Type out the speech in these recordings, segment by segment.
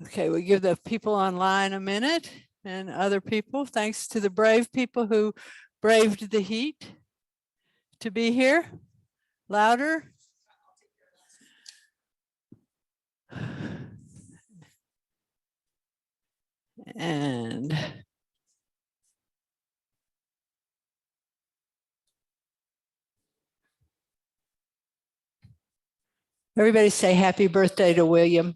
Okay, we give the people online a minute and other people. Thanks to the brave people who braved the heat to be here. Louder. And everybody say happy birthday to William.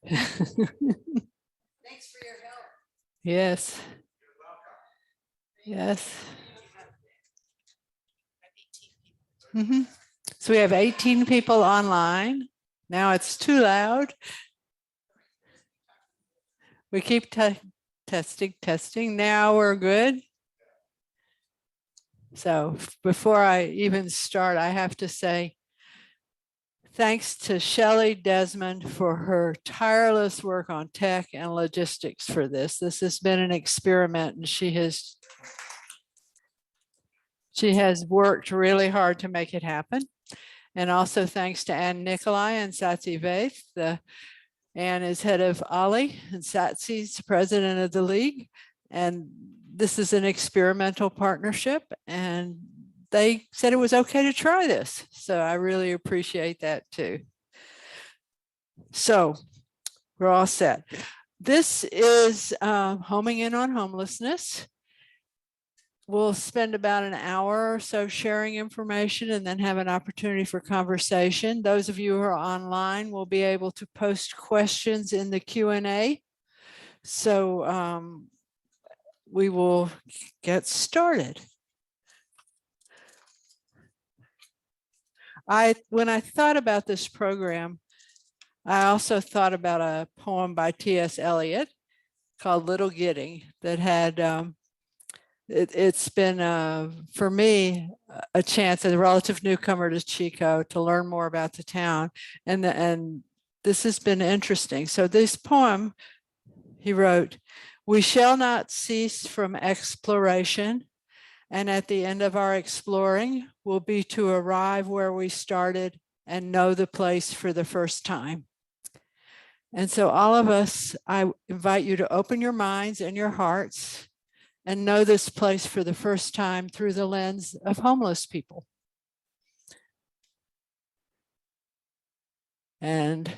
Thanks for your help. Yes. Yes. So we have 18 people online. Now it's too loud. We keep testing. Now we're good. So before I even start, I have to say thanks to Shelley Desmond for her tireless work on tech and logistics for this. This has been an experiment, and she has worked really hard to make it happen. And also thanks to Ann Nikolai and Satsi Vaith. Ann is head of OLLI and Satsi's president of the league. And this is an experimental partnership, and they said it was okay to try this. So I really appreciate that too. So we're all set. This is Homing In on Homelessness. We'll spend about an hour or so sharing information and then have an opportunity for conversation. Those of you who are online will be able to post questions in the Q&A. So we will get started. When I thought about this program, I also thought about a poem by T.S. Eliot called Little Gidding that had it's been, for me, a chance as a relative newcomer to Chico to learn more about the town. And this has been interesting. So this poem, he wrote, "We shall not cease from exploration, and at the end of our exploring will be to arrive where we started and know the place for the first time." And so all of us, I invite you to open your minds and your hearts and know this place for the first time through the lens of homeless people. And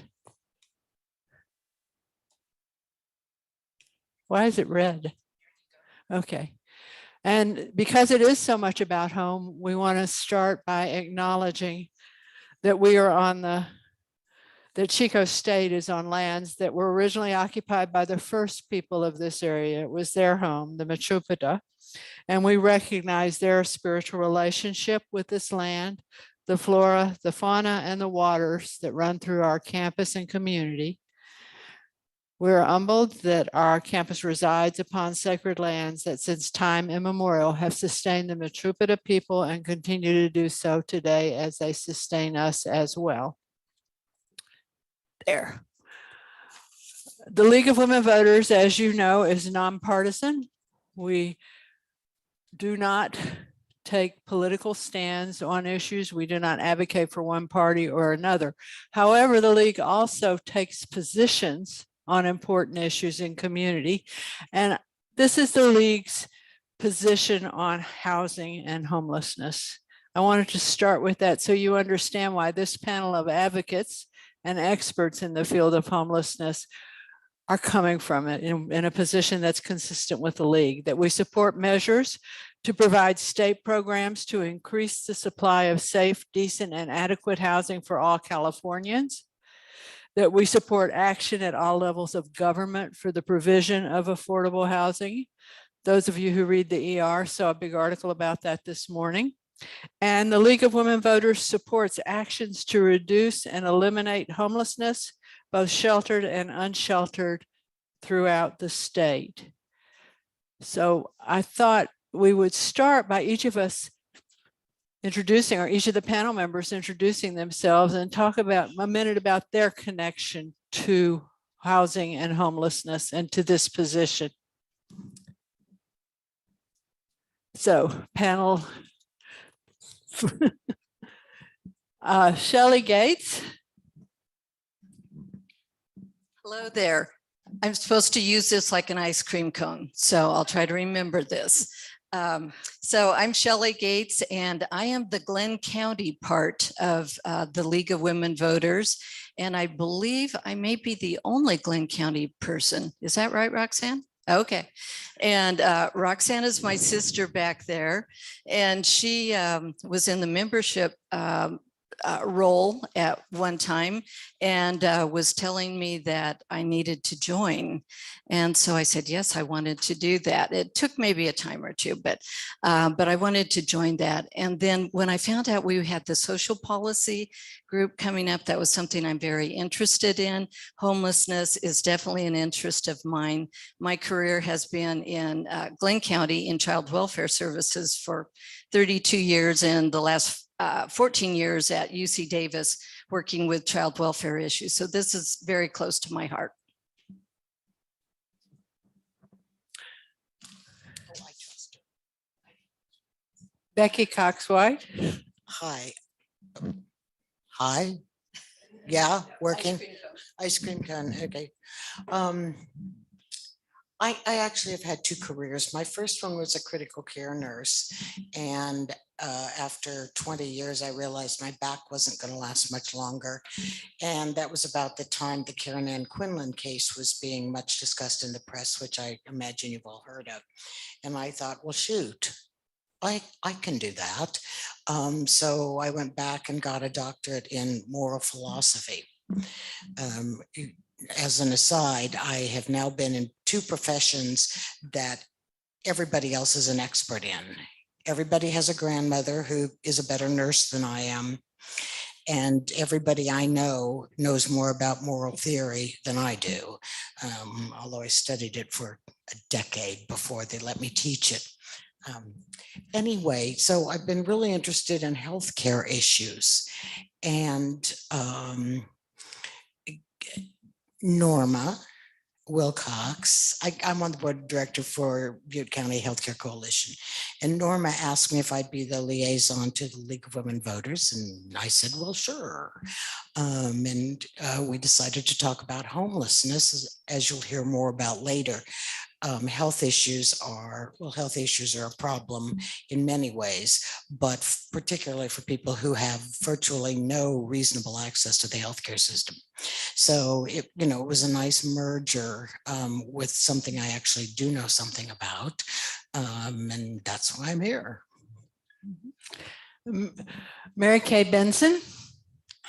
why is it red? Okay. And because it is so much about home, we want to start by acknowledging that we are on that Chico State is on lands that were originally occupied by the first people of this area. It was their home, the Mechoopita, and we recognize their spiritual relationship with this land, the flora, the fauna, and the waters that run through our campus and community. We're humbled that our campus resides upon sacred lands that since time immemorial have sustained the Mechoopita people and continue to do so today as they sustain us as well. There. The League of Women Voters, as you know, is nonpartisan. We do not take political stands on issues. We do not advocate for one party or another. However, the League also takes positions on important issues in community. And this is the League's position on housing and homelessness. I wanted to start with that so you understand why this panel of advocates and experts in the field of homelessness are coming from it in a position that's consistent with the League, that we support measures to provide state programs to increase the supply of safe, decent, and adequate housing for all Californians, that we support action at all levels of government for the provision of affordable housing. Those of you who read the ER saw a big article about that this morning. And the League of Women Voters supports actions to reduce and eliminate homelessness, both sheltered and unsheltered, throughout the state. So I thought we would start by each of us introducing, or each of the panel members introducing themselves and talk about a minute about their connection to housing and homelessness and to this position. So panel, Shelley Gates. Hello there. I'm supposed to use this like an ice cream cone, so I'll try to remember this. So I'm Shelley Gates, and I am the Glenn County part of the League of Women Voters. And I believe I may be the only Glenn County person. Is that right, Roxanne? Okay. And Roxanne is my sister back there, and she was in the membership role at one time, and was telling me that I needed to join. And so I said, yes, I wanted to do that. It took maybe a time or two, but I wanted to join that. And then when I found out we had the social policy group coming up, that was something I'm very interested in. Homelessness is definitely an interest of mine. My career has been in Glenn County in child welfare services for 32 years, and the last 14 years at UC Davis working with child welfare issues. So this is very close to my heart. Becky Cox-White. Hi. Hi. Yeah, working. Ice cream cone. Okay. I actually have had two careers. My first one was a critical care nurse. And after 20 years, I realized my back wasn't going to last much longer. And that was about the time the Karen Ann Quinlan case was being much discussed in the press, which I imagine you've all heard of. And I thought, well, shoot, I can do that. So I went back and got a doctorate in moral philosophy. As an aside, I have now been in two professions that everybody else is an expert in. Everybody has a grandmother who is a better nurse than I am. And everybody I know knows more about moral theory than I do, although I studied it for a decade before they let me teach it. Anyway, so I've been really interested in healthcare issues, and Norma Wilcox, I'm on the board of director for Butte County Healthcare Coalition. And Norma asked me if I'd be the liaison to the League of Women Voters. And I said, well, sure. We decided to talk about homelessness, as you'll hear more about later. Health issues are a problem in many ways, but particularly for people who have virtually no reasonable access to the healthcare system. So it was a nice merger with something I actually do know something about, and that's why I'm here. Mary Kay Benson.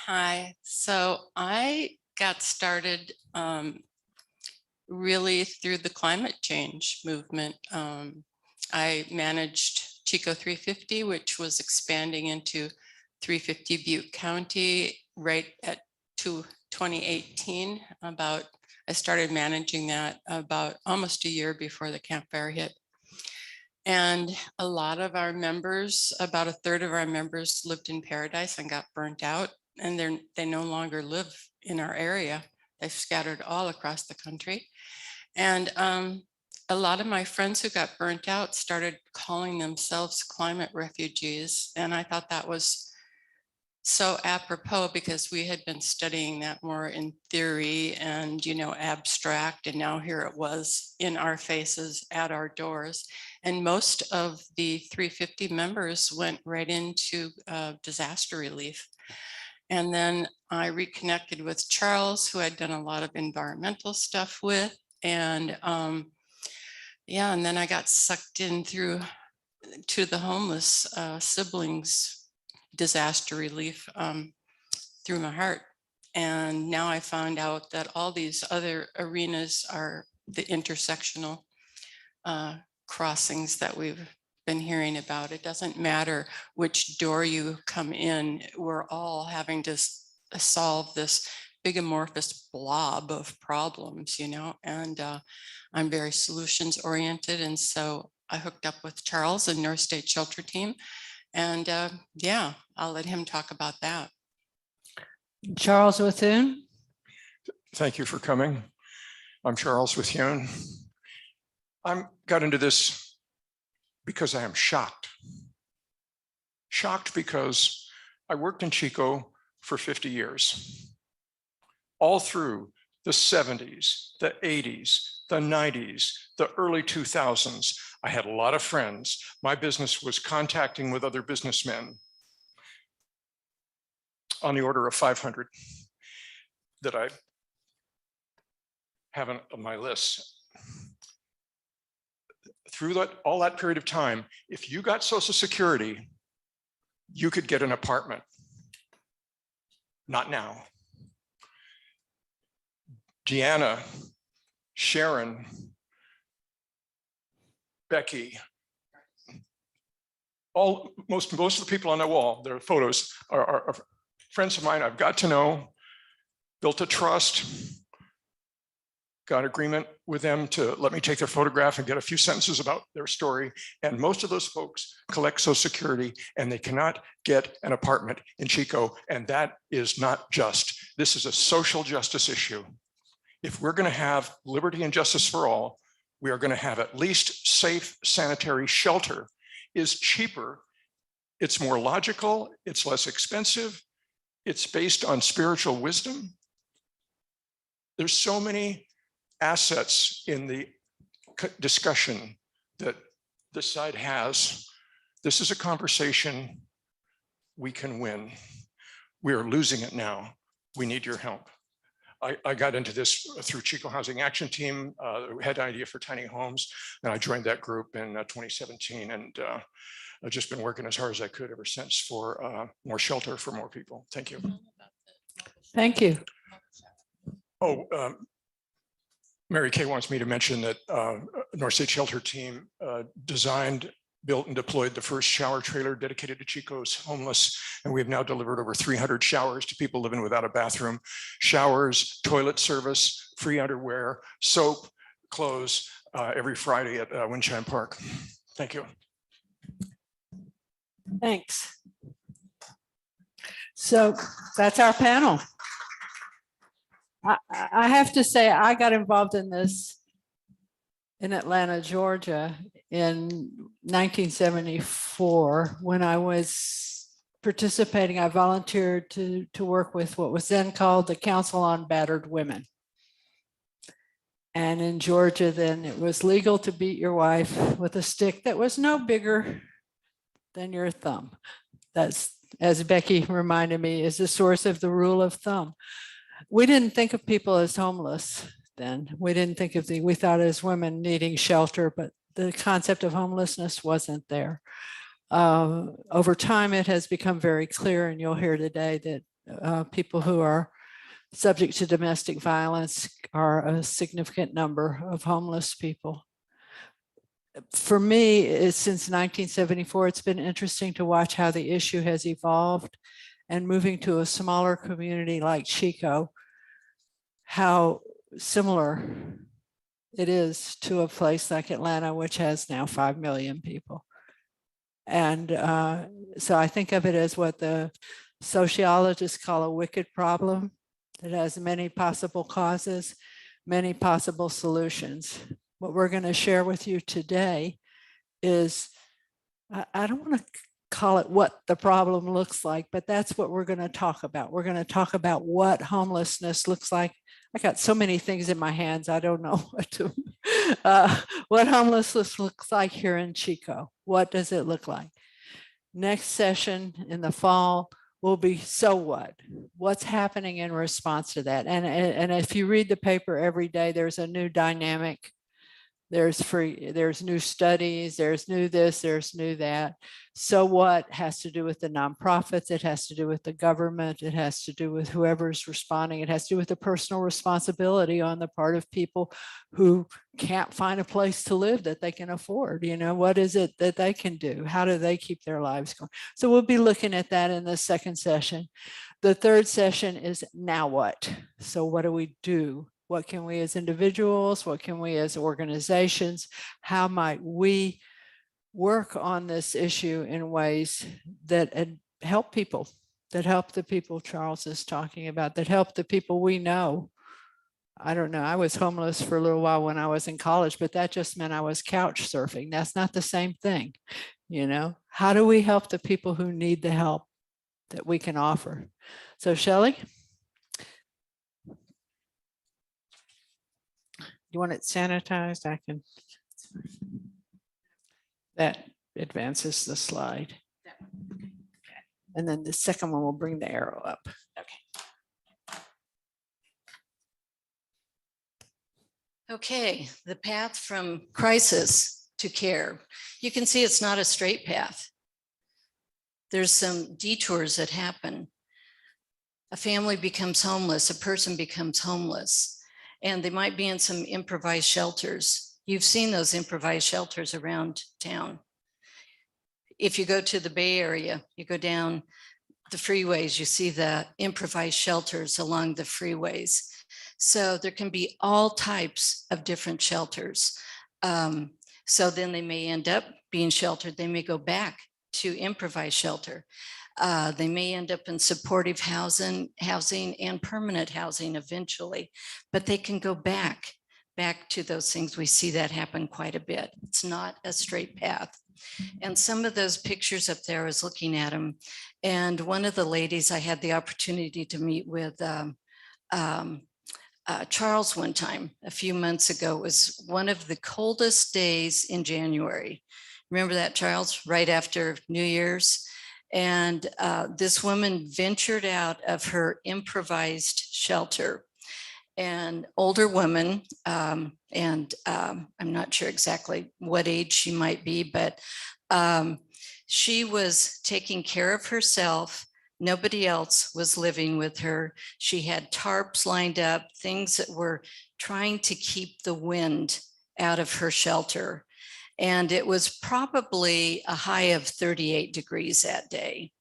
Hi, so I got started really through the climate change movement. I managed Chico 350, which was expanding into 350 Butte County right at 2018. I started managing that about almost a year before the Camp Fire hit. And a lot of our members, about a third of our members, lived in Paradise and got burnt out, and they no longer live in our area. They've scattered all across the country. And a lot of my friends who got burnt out started calling themselves climate refugees. And I thought that was so apropos, because we had been studying that more in theory and, abstract. And now here it was in our faces, at our doors. And most of the 350 members went right into disaster relief. And then I reconnected with Charles, who I'd done a lot of environmental stuff with. And and then I got sucked in to the homeless siblings disaster relief through my heart. And now I found out that all these other arenas are the intersectional crossings that we've been hearing about. It doesn't matter which door you come in, we're all having to solve this big amorphous blob of problems, and I'm very solutions oriented. And so I hooked up with Charles and North State Shelter Team, and I'll let him talk about that. Charles Withune. Thank you for coming. I'm Charles Withune. I got into this because I am shocked. Shocked because I worked in Chico for 50 years. All through the 70s, the 80s, the 90s, the early 2000s. I had a lot of friends. My business was contacting with other businessmen on the order of 500 that I have on my list. Through all that period of time, if you got Social Security, you could get an apartment. Not now. Deanna, Sharon, Becky, most of the people on the wall, their photos are friends of mine I've got to know, built a trust, got agreement with them to let me take their photograph and get a few sentences about their story. And most of those folks collect Social Security and they cannot get an apartment in Chico. And that is not just. This is a social justice issue. If we're going to have liberty and justice for all, we are going to have at least safe sanitary shelter. Is cheaper, it's more logical, it's less expensive, it's based on spiritual wisdom. There's so many assets in the discussion that this side has. This is a conversation we can win. We are losing it now. We need your help. I got into this through Chico Housing Action Team, had an idea for tiny homes, and I joined that group in 2017, and I've just been working as hard as I could ever since for more shelter for more people. Thank you. Thank you. Oh, Mary Kay wants me to mention that North State Shelter Team designed, built and deployed the first shower trailer dedicated to Chico's homeless. And we've now delivered over 300 showers to people living without a bathroom. Showers, toilet service, free underwear, soap, clothes every Friday at Windchime Park. Thank you. Thanks. So that's our panel. I have to say, I got involved in this in Atlanta, Georgia in 1974 when I was participating. I volunteered to work with what was then called the Council on Battered Women. And in Georgia, then it was legal to beat your wife with a stick that was no bigger than your thumb. That's, as Becky reminded me, is the source of the rule of thumb. We didn't think of people as homeless then. We didn't think of we thought as women needing shelter, but the concept of homelessness wasn't there. Over time, it has become very clear, and you'll hear today that people who are subject to domestic violence are a significant number of homeless people. For me, since 1974, it's been interesting to watch how the issue has evolved, and moving to a smaller community like Chico, how similar it is to a place like Atlanta, which has now 5 million people. And so I think of it as what the sociologists call a wicked problem that has many possible causes, many possible solutions. What we're going to share with you today is, I don't want to call it what the problem looks like, but that's what we're going to talk about. We're going to talk about what homelessness looks like. I got so many things in my hands, I don't know what homelessness looks like here in Chico. What does it look like? Next session in the fall will be, so what? What's happening in response to that? And if you read the paper every day, there's a new dynamic. There's new studies, there's new this, there's new that. So what has to do with the nonprofits, it has to do with the government, it has to do with whoever's responding, it has to do with the personal responsibility on the part of people who can't find a place to live that they can afford. You know, what is it that they can do? How do they keep their lives going? So we'll be looking at that in the second session. The third session is now what? So what do we do? What can we as individuals, what can we as organizations, how might we work on this issue in ways that help people, that help the people Charles is talking about, that help the people we know. I don't know, I was homeless for a little while when I was in college, but that just meant I was couch surfing. That's not the same thing, you know? How do we help the people who need the help that we can offer? So Shelley? You want it sanitized? I can. That advances the slide. And then the second one will bring the arrow up. Okay, the path from crisis to care. You can see it's not a straight path. There's some detours that happen. A family becomes homeless, a person becomes homeless, and they might be in some improvised shelters. You've seen those improvised shelters around town. If you go to the Bay Area, you go down the freeways, you see the improvised shelters along the freeways. So there can be all types of different shelters. So then they may end up being sheltered. They may go back to improvised shelter. They may end up in supportive housing and permanent housing eventually, but they can go back to those things. We see that happen quite a bit. It's not a straight path. And some of those pictures up there, I was looking at them. And one of the ladies I had the opportunity to meet with, Charles one time, a few months ago. It was one of the coldest days in January. Remember that, Charles? Right after New Year's. And this woman ventured out of her improvised shelter. An older woman, and I'm not sure exactly what age she might be, but she was taking care of herself. Nobody else was living with her. She had tarps lined up, things that were trying to keep the wind out of her shelter. And it was probably a high of 38 degrees that day.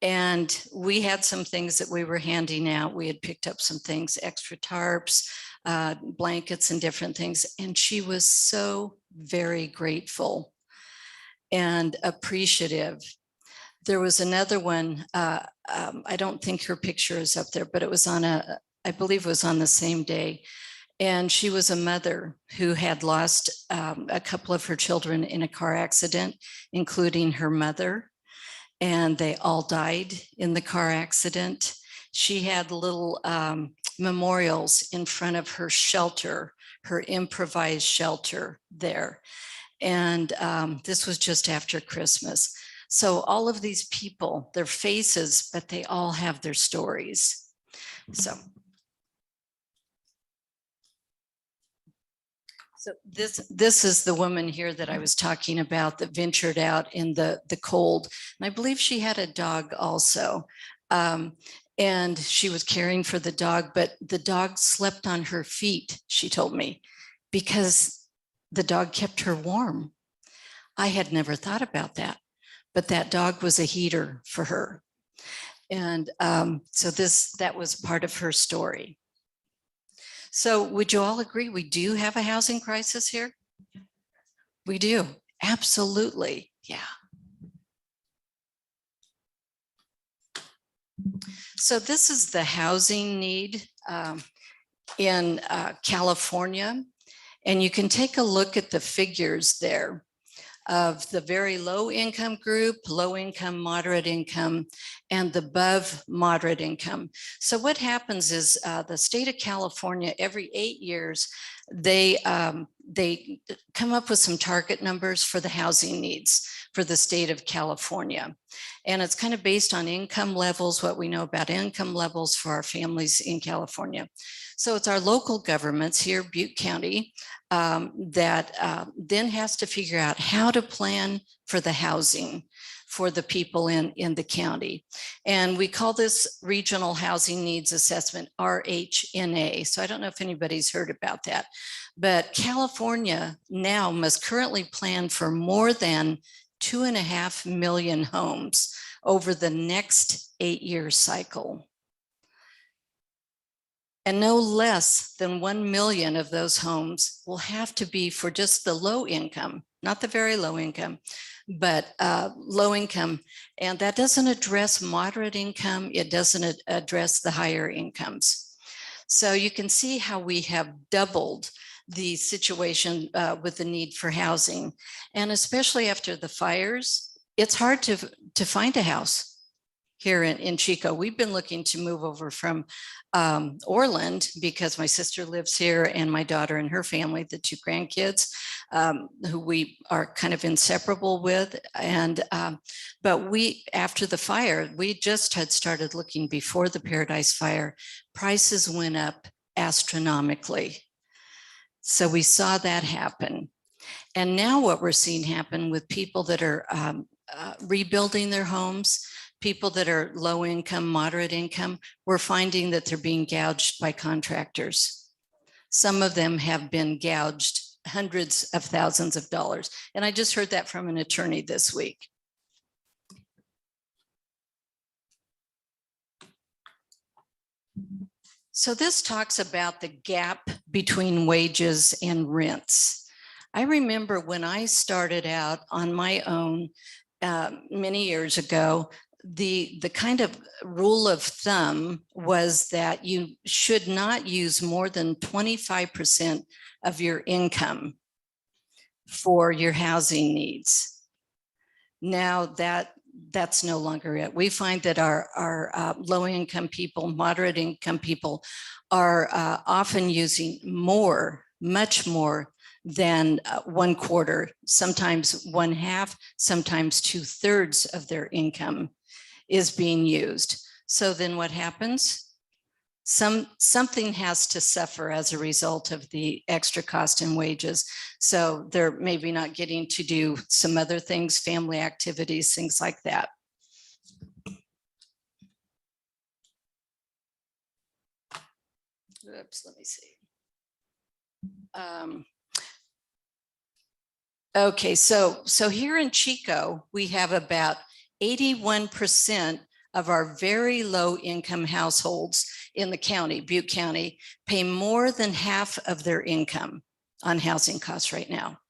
And we had some things that we were handing out. We had picked up some things, extra tarps, blankets and different things. And she was so very grateful and appreciative. There was another one, I don't think her picture is up there, but it was on I believe it was on the same day. And she was a mother who had lost a couple of her children in a car accident, including her mother. And they all died in the car accident. She had little memorials in front of her shelter, her improvised shelter there. And this was just after Christmas. So all of these people, their faces, but they all have their stories. So this is the woman here that I was talking about that ventured out in the cold. And I believe she had a dog also. And she was caring for the dog, but the dog slept on her feet, she told me, because the dog kept her warm. I had never thought about that, but that dog was a heater for her. And so that was part of her story. So would you all agree we do have a housing crisis here? We do, absolutely, yeah. So this is the housing need in California. And you can take a look at the figures there of the very low income group, low income, moderate income, and the above moderate income. So what happens is the state of California, every 8 years, they come up with some target numbers for the housing needs for the state of California. And it's kind of based on income levels, what we know about income levels for our families in California. So it's our local governments here, Butte County, that then has to figure out how to plan for the housing for the people in the county. And we call this Regional Housing Needs Assessment, RHNA. So I don't know if anybody's heard about that, but California now must currently plan for more than 2.5 million homes over the next 8-year cycle. And no less than 1 million of those homes will have to be for just the low income, not the very low income, but low income. And that doesn't address moderate income. It doesn't address the higher incomes. So you can see how we have doubled the situation with the need for housing. And especially after the fires, it's hard to find a house here in Chico. We've been looking to move over from Orland because my sister lives here and my daughter and her family, the 2 grandkids, who we are kind of inseparable with. And but we, after the fire, we just had started looking before the Paradise Fire, prices went up astronomically. So we saw that happen. And now what we're seeing happen with people that are rebuilding their homes, people that are low income, moderate income, we're finding that they're being gouged by contractors. Some of them have been gouged hundreds of thousands of dollars. And I just heard that from an attorney this week. So this talks about the gap between wages and rents. I remember when I started out on my own many years ago, the kind of rule of thumb was that you should not use more than 25% of your income for your housing needs. Now that's no longer it. We find that our low income people, moderate income people are often using more, much more than 1/4, sometimes 1/2, sometimes 2/3 of their income is being used. So then what happens? Something has to suffer as a result of the extra cost in wages. So they're maybe not getting to do some other things, family activities, things like that. Oops, let me see. Okay, so here in Chico, we have about 81% of our very low income households in the county, Butte County, pay more than half of their income on housing costs right now.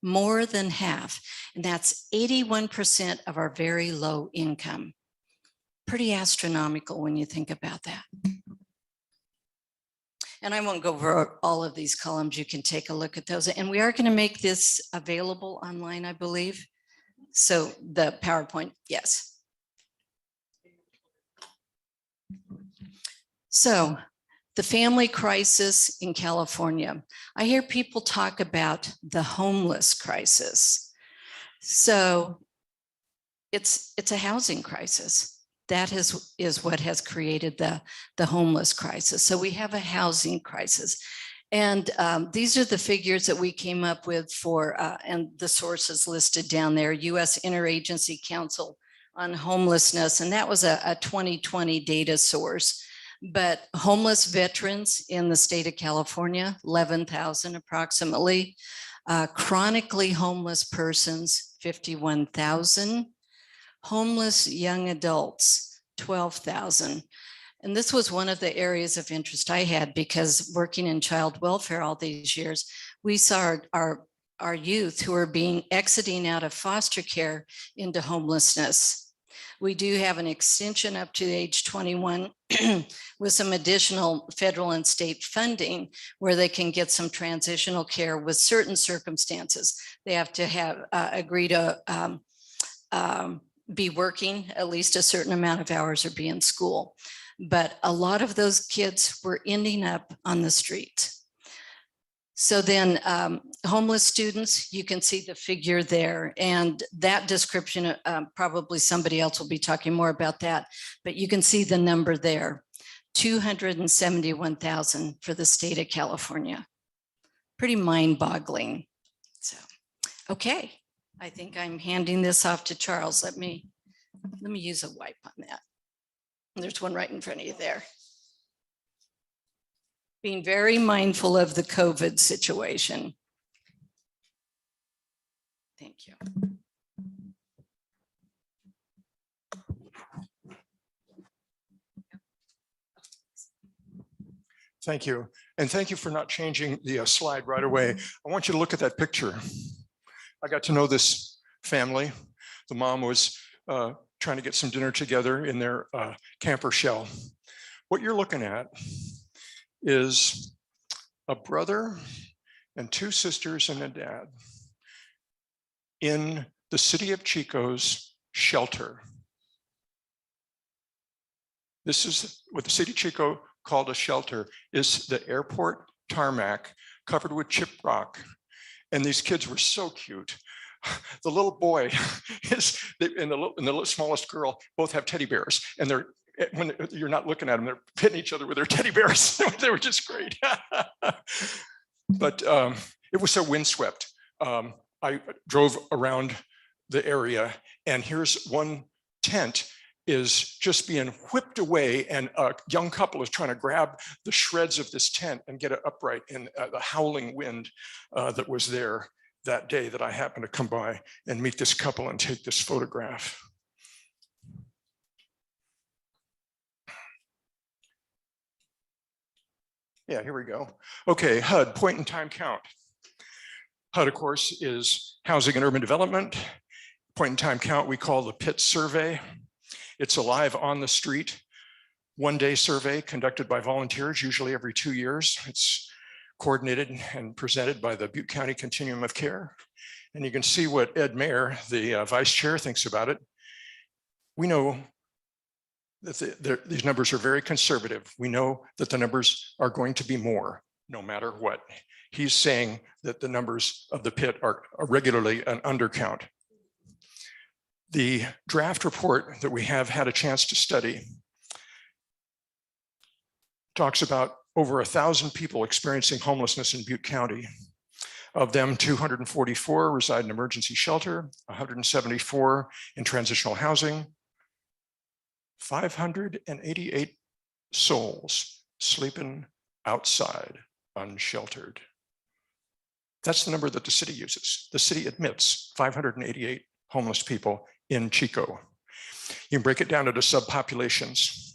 More than half. And that's 81% of our very low income. Pretty astronomical when you think about that. And I won't go over all of these columns. You can take a look at those. And we are going to make this available online, I believe. So the PowerPoint, yes. So the family crisis in California. I hear people talk about the homeless crisis. So it's a housing crisis. That is what has created the homeless crisis. So we have a housing crisis. And these are the figures that we came up with for, and the sources listed down there, U.S. Interagency Council on Homelessness. And that was a 2020 data source. But homeless veterans in the state of California, 11,000 approximately. Chronically homeless persons, 51,000. Homeless young adults, 12,000. And this was one of the areas of interest I had because working in child welfare all these years, we saw our youth who are exiting out of foster care into homelessness. We do have an extension up to age 21 with some additional federal and state funding where they can get some transitional care with certain circumstances. They have to have agree to be working at least a certain amount of hours or be in school. But a lot of those kids were ending up on the street. So then homeless students, you can see the figure there, and that description, probably somebody else will be talking more about that, but you can see the number there, 271,000 for the state of California. Pretty mind-boggling. So, okay. I think I'm handing this off to Charles. Let me use a wipe on that. There's one right in front of you there. Being very mindful of the COVID situation. Thank you. Thank you. And thank you for not changing the slide right away. I want you to look at that picture. I got to know this family. The mom was trying to get some dinner together in their camper shell. What you're looking at is a brother and 2 sisters and a dad in the city of Chico's shelter. This is what the city of Chico called a shelter, is the airport tarmac covered with chip rock. And these kids were so cute. The little boy and the smallest girl both have teddy bears, and when you're not looking at them, they're hitting each other with their teddy bears. They were just great. But it was so windswept. I drove around the area, and here's one tent is just being whipped away, and a young couple is trying to grab the shreds of this tent and get it upright in the howling wind that was there that day that I happened to come by and meet this couple and take this photograph. Yeah, here we go. Okay, HUD, point in time count. HUD, of course, is Housing and Urban Development. Point in time count we call the PIT survey. It's a live on the street, one-day survey conducted by volunteers, usually every 2 years. It's coordinated and presented by the Butte County Continuum of Care. And you can see what Ed Mayer, the vice chair, thinks about it. We know that these numbers are very conservative. We know that the numbers are going to be more, no matter what. He's saying that the numbers of the PIT are regularly an undercount. The draft report that we have had a chance to study talks about over 1,000 people experiencing homelessness in Butte County. Of them, 244 reside in emergency shelter, 174 in transitional housing, 588 souls sleeping outside unsheltered. That's the number that the city uses. The city admits 588 homeless people in Chico. You can break it down into subpopulations.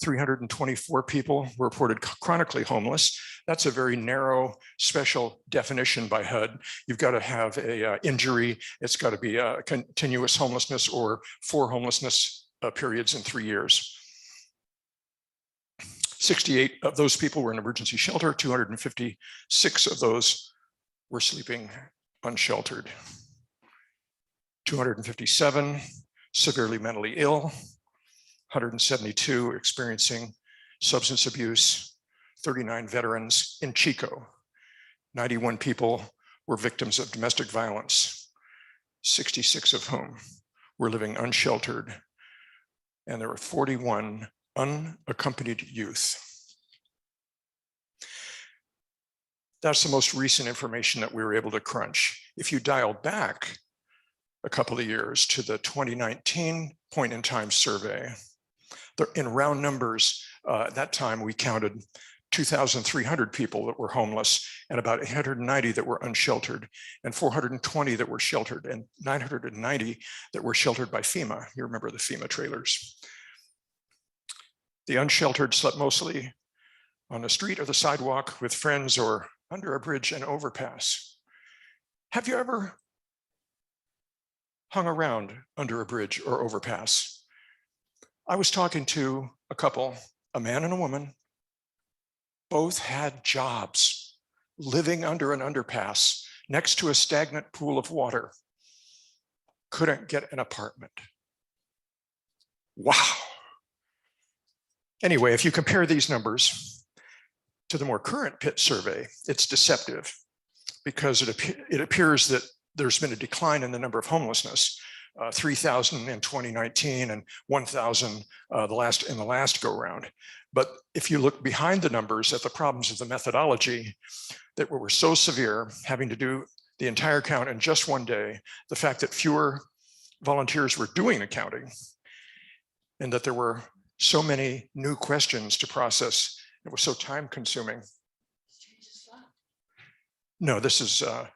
324 people were reported chronically homeless. That's a very narrow, special definition by HUD. You've got to have a injury. It's got to be a continuous homelessness or 4 homelessness periods in 3 years. 68 of those people were in emergency shelter. 256 of those were sleeping unsheltered. 257 severely mentally ill, 172 experiencing substance abuse, 39 veterans in Chico. 91 people were victims of domestic violence, 66 of whom were living unsheltered, and there were 41 unaccompanied youth. That's the most recent information that we were able to crunch. If you dial back a couple of years to the 2019 point in time survey, in round numbers, at that time we counted 2,300 people that were homeless and about 890 that were unsheltered and 420 that were sheltered and 990 that were sheltered by FEMA. You remember the FEMA trailers. The unsheltered slept mostly on the street or the sidewalk with friends or under a bridge and overpass. Have you ever hung around under a bridge or overpass? I was talking to a couple, a man and a woman. Both had jobs living under an underpass next to a stagnant pool of water. Couldn't get an apartment. Wow. Anyway, if you compare these numbers to the more current PIT survey, it's deceptive because it appears that there's been a decline in the number of homelessness, 3,000 in 2019 and 1,000 in the last go round. But if you look behind the numbers at the problems of the methodology that were so severe, having to do the entire count in just one day, the fact that fewer volunteers were doing the counting, and that there were so many new questions to process, it was so time consuming. No, this is, well,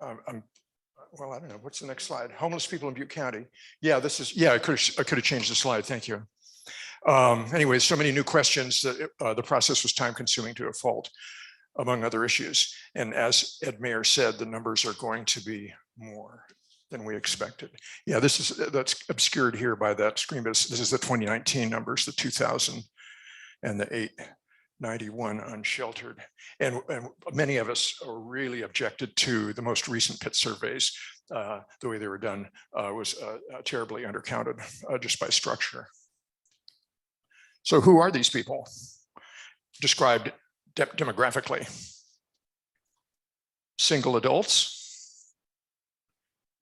I don't know, what's the next slide? Homeless people in Butte County. Yeah, this is, yeah, I could have changed the slide, thank you. Anyway, so many new questions that the process was time consuming to a fault, among other issues. And as Ed Mayer said, the numbers are going to be more than we expected. Yeah, that's obscured here by that screen, but this is the 2019 numbers, the 2,000 and the 891 unsheltered. And many of us really objected to the most recent PIT surveys. The way they were done was terribly undercounted just by structure. So who are these people described demographically? Single adults,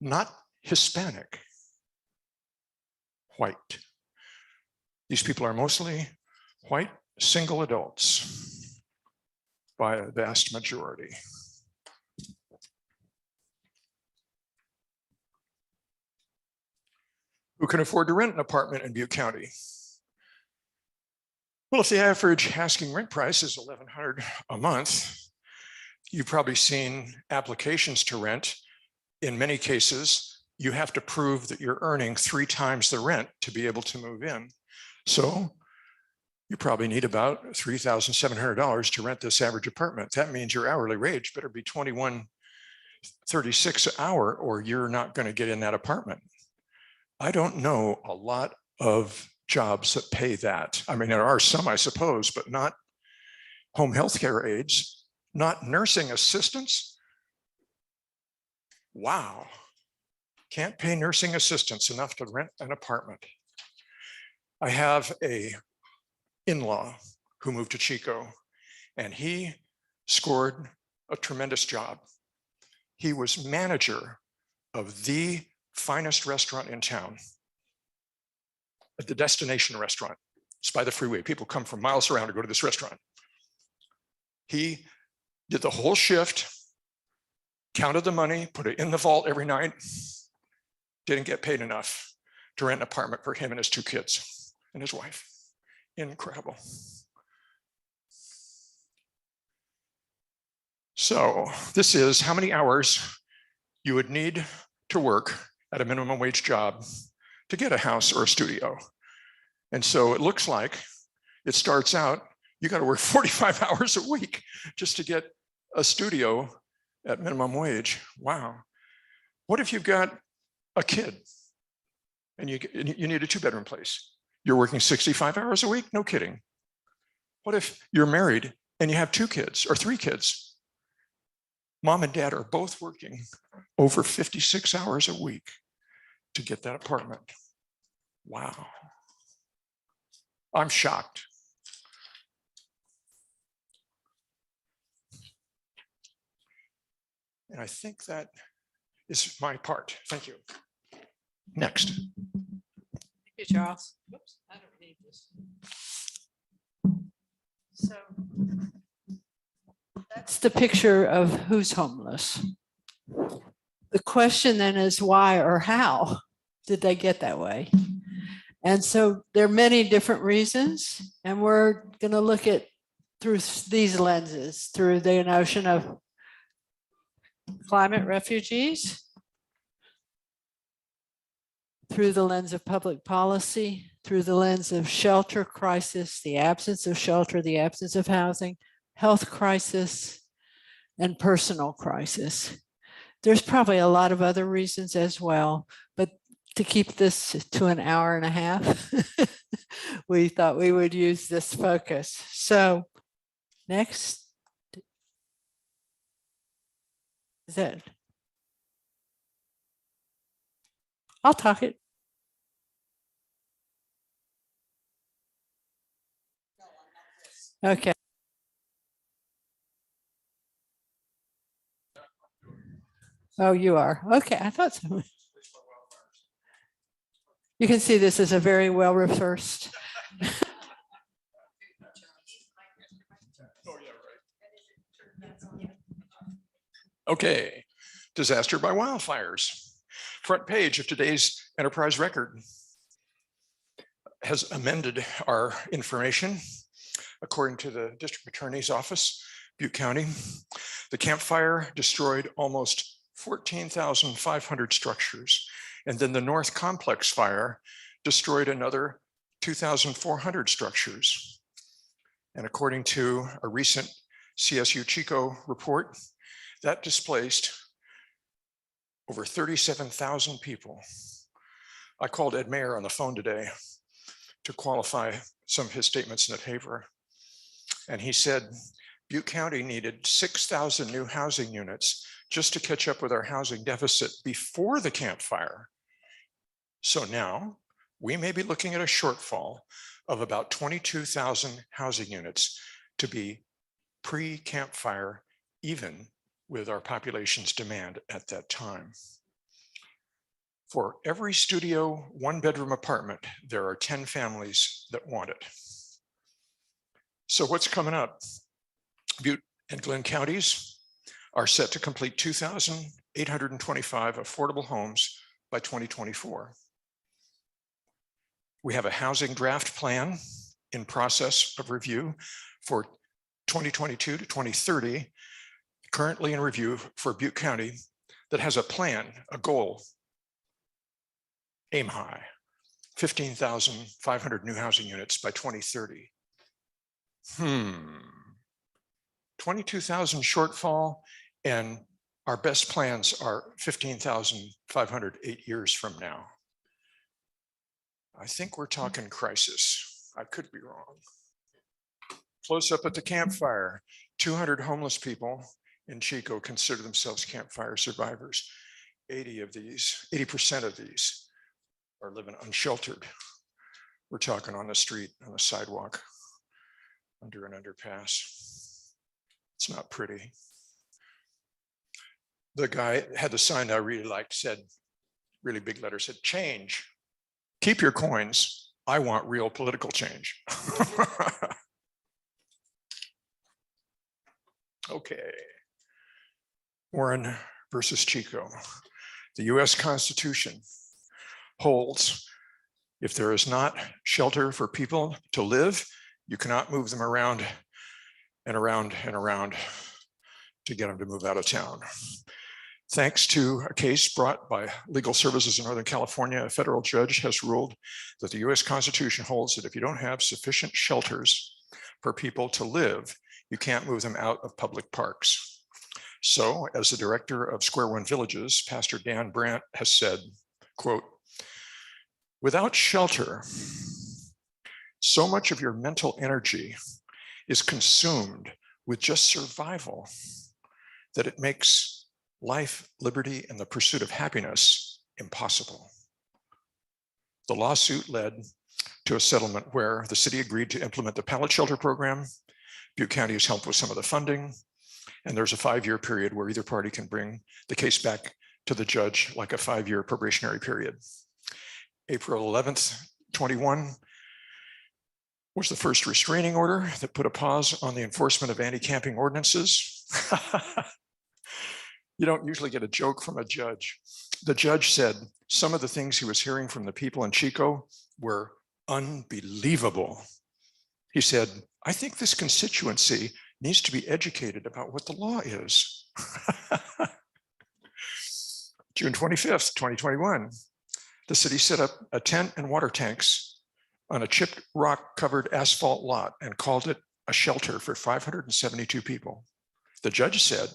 not Hispanic, white. These people are mostly white single adults by a vast majority. Who can afford to rent an apartment in Butte County? Well, if the average asking rent price is $1,100 a month, you've probably seen applications to rent. In many cases, you have to prove that you're earning 3 times the rent to be able to move in. So you probably need about $3,700 to rent this average apartment. That means your hourly wage better be $21.36 an hour, or you're not going to get in that apartment. I don't know a lot of jobs that pay that. I mean, there are some, I suppose, but not home health care aides, not nursing assistants. Wow. Can't pay nursing assistants enough to rent an apartment. I have a in-law who moved to Chico, and he scored a tremendous job. He was manager of the finest restaurant in town, at the destination restaurant. It's by the freeway. People come from miles around to go to this restaurant. He did the whole shift, counted the money, put it in the vault every night, didn't get paid enough to rent an apartment for him and his 2 kids and his wife. Incredible. So this is how many hours you would need to work at a minimum wage job to get a house or a studio. And so it looks like it starts out, you got to work 45 hours a week just to get a studio at minimum wage. Wow. What if you've got a kid and you need a 2-bedroom place? You're working 65 hours a week? No kidding. What if you're married and you have 2 kids or 3 kids? Mom and dad are both working over 56 hours a week to get that apartment. Wow. I'm shocked. And I think that is my part. Thank you. Next. Thank you, Charles. Oops, I don't need this. So that's the picture of who's homeless. The question then is why or how did they get that way? And so there are many different reasons, and we're going to look at through these lenses, through the notion of climate refugees, through the lens of public policy, through the lens of shelter crisis, the absence of shelter, the absence of housing, health crisis, and personal crisis. There's probably a lot of other reasons as well, but to keep this to an hour and a half, we thought we would use this focus. So next. Is that? I'll talk it. Okay. Oh, you are. Okay, I thought so. You can see this is a very well rehearsed. Okay, disaster by wildfires. Front page of today's Enterprise Record has amended our information. According to the District Attorney's Office, Butte County, the Camp Fire destroyed almost 14,500 structures. And then the North Complex Fire destroyed another 2,400 structures. And according to a recent CSU Chico report, that displaced over 37,000 people. I called Ed Mayer on the phone today to qualify some of his statements in the paper. And he said, Butte County needed 6,000 new housing units just to catch up with our housing deficit before the Camp Fire. So now we may be looking at a shortfall of about 22,000 housing units to be pre-campfire, even with our population's demand at that time. For every studio, one-bedroom apartment, there are 10 families that want it. So what's coming up? Butte and Glenn counties are set to complete 2,825 affordable homes by 2024. We have a housing draft plan in process of review for 2022 to 2030, currently in review for Butte County, that has a plan, a goal, aim high, 15,500 new housing units by 2030. 22,000 shortfall, and our best plans are 15,500 8 years from now. I think we're talking crisis. I could be wrong. Close up at the campfire, 200 homeless people in Chico consider themselves campfire survivors. 80% of these are living unsheltered. We're talking on the street, on the sidewalk, under an underpass. It's not pretty. The guy had the sign I really liked, said, really big letter, said, change. Keep your coins. I want real political change. Okay. Warren versus Chico. The US Constitution holds if there is not shelter for people to live, you cannot move them around and around and around to get them to move out of town. Thanks to a case brought by Legal Services in Northern California, a federal judge has ruled that the US Constitution holds that if you don't have sufficient shelters for people to live, you can't move them out of public parks. So, as the director of Square One Villages, Pastor Dan Brandt has said, quote, without shelter, so much of your mental energy is consumed with just survival that it makes life, liberty, and the pursuit of happiness impossible. The lawsuit led to a settlement where the city agreed to implement the pallet shelter program. Butte County has helped with some of the funding, and there's a 5-year period where either party can bring the case back to the judge, like a 5-year probationary period. April 11th, 21 was the first restraining order that put a pause on the enforcement of anti-camping ordinances. You don't usually get a joke from a judge. The judge said some of the things he was hearing from the people in Chico were unbelievable. He said, I think this constituency needs to be educated about what the law is. June 25th, 2021, the city set up a tent and water tanks on a chipped rock covered asphalt lot and called it a shelter for 572 people. The judge said,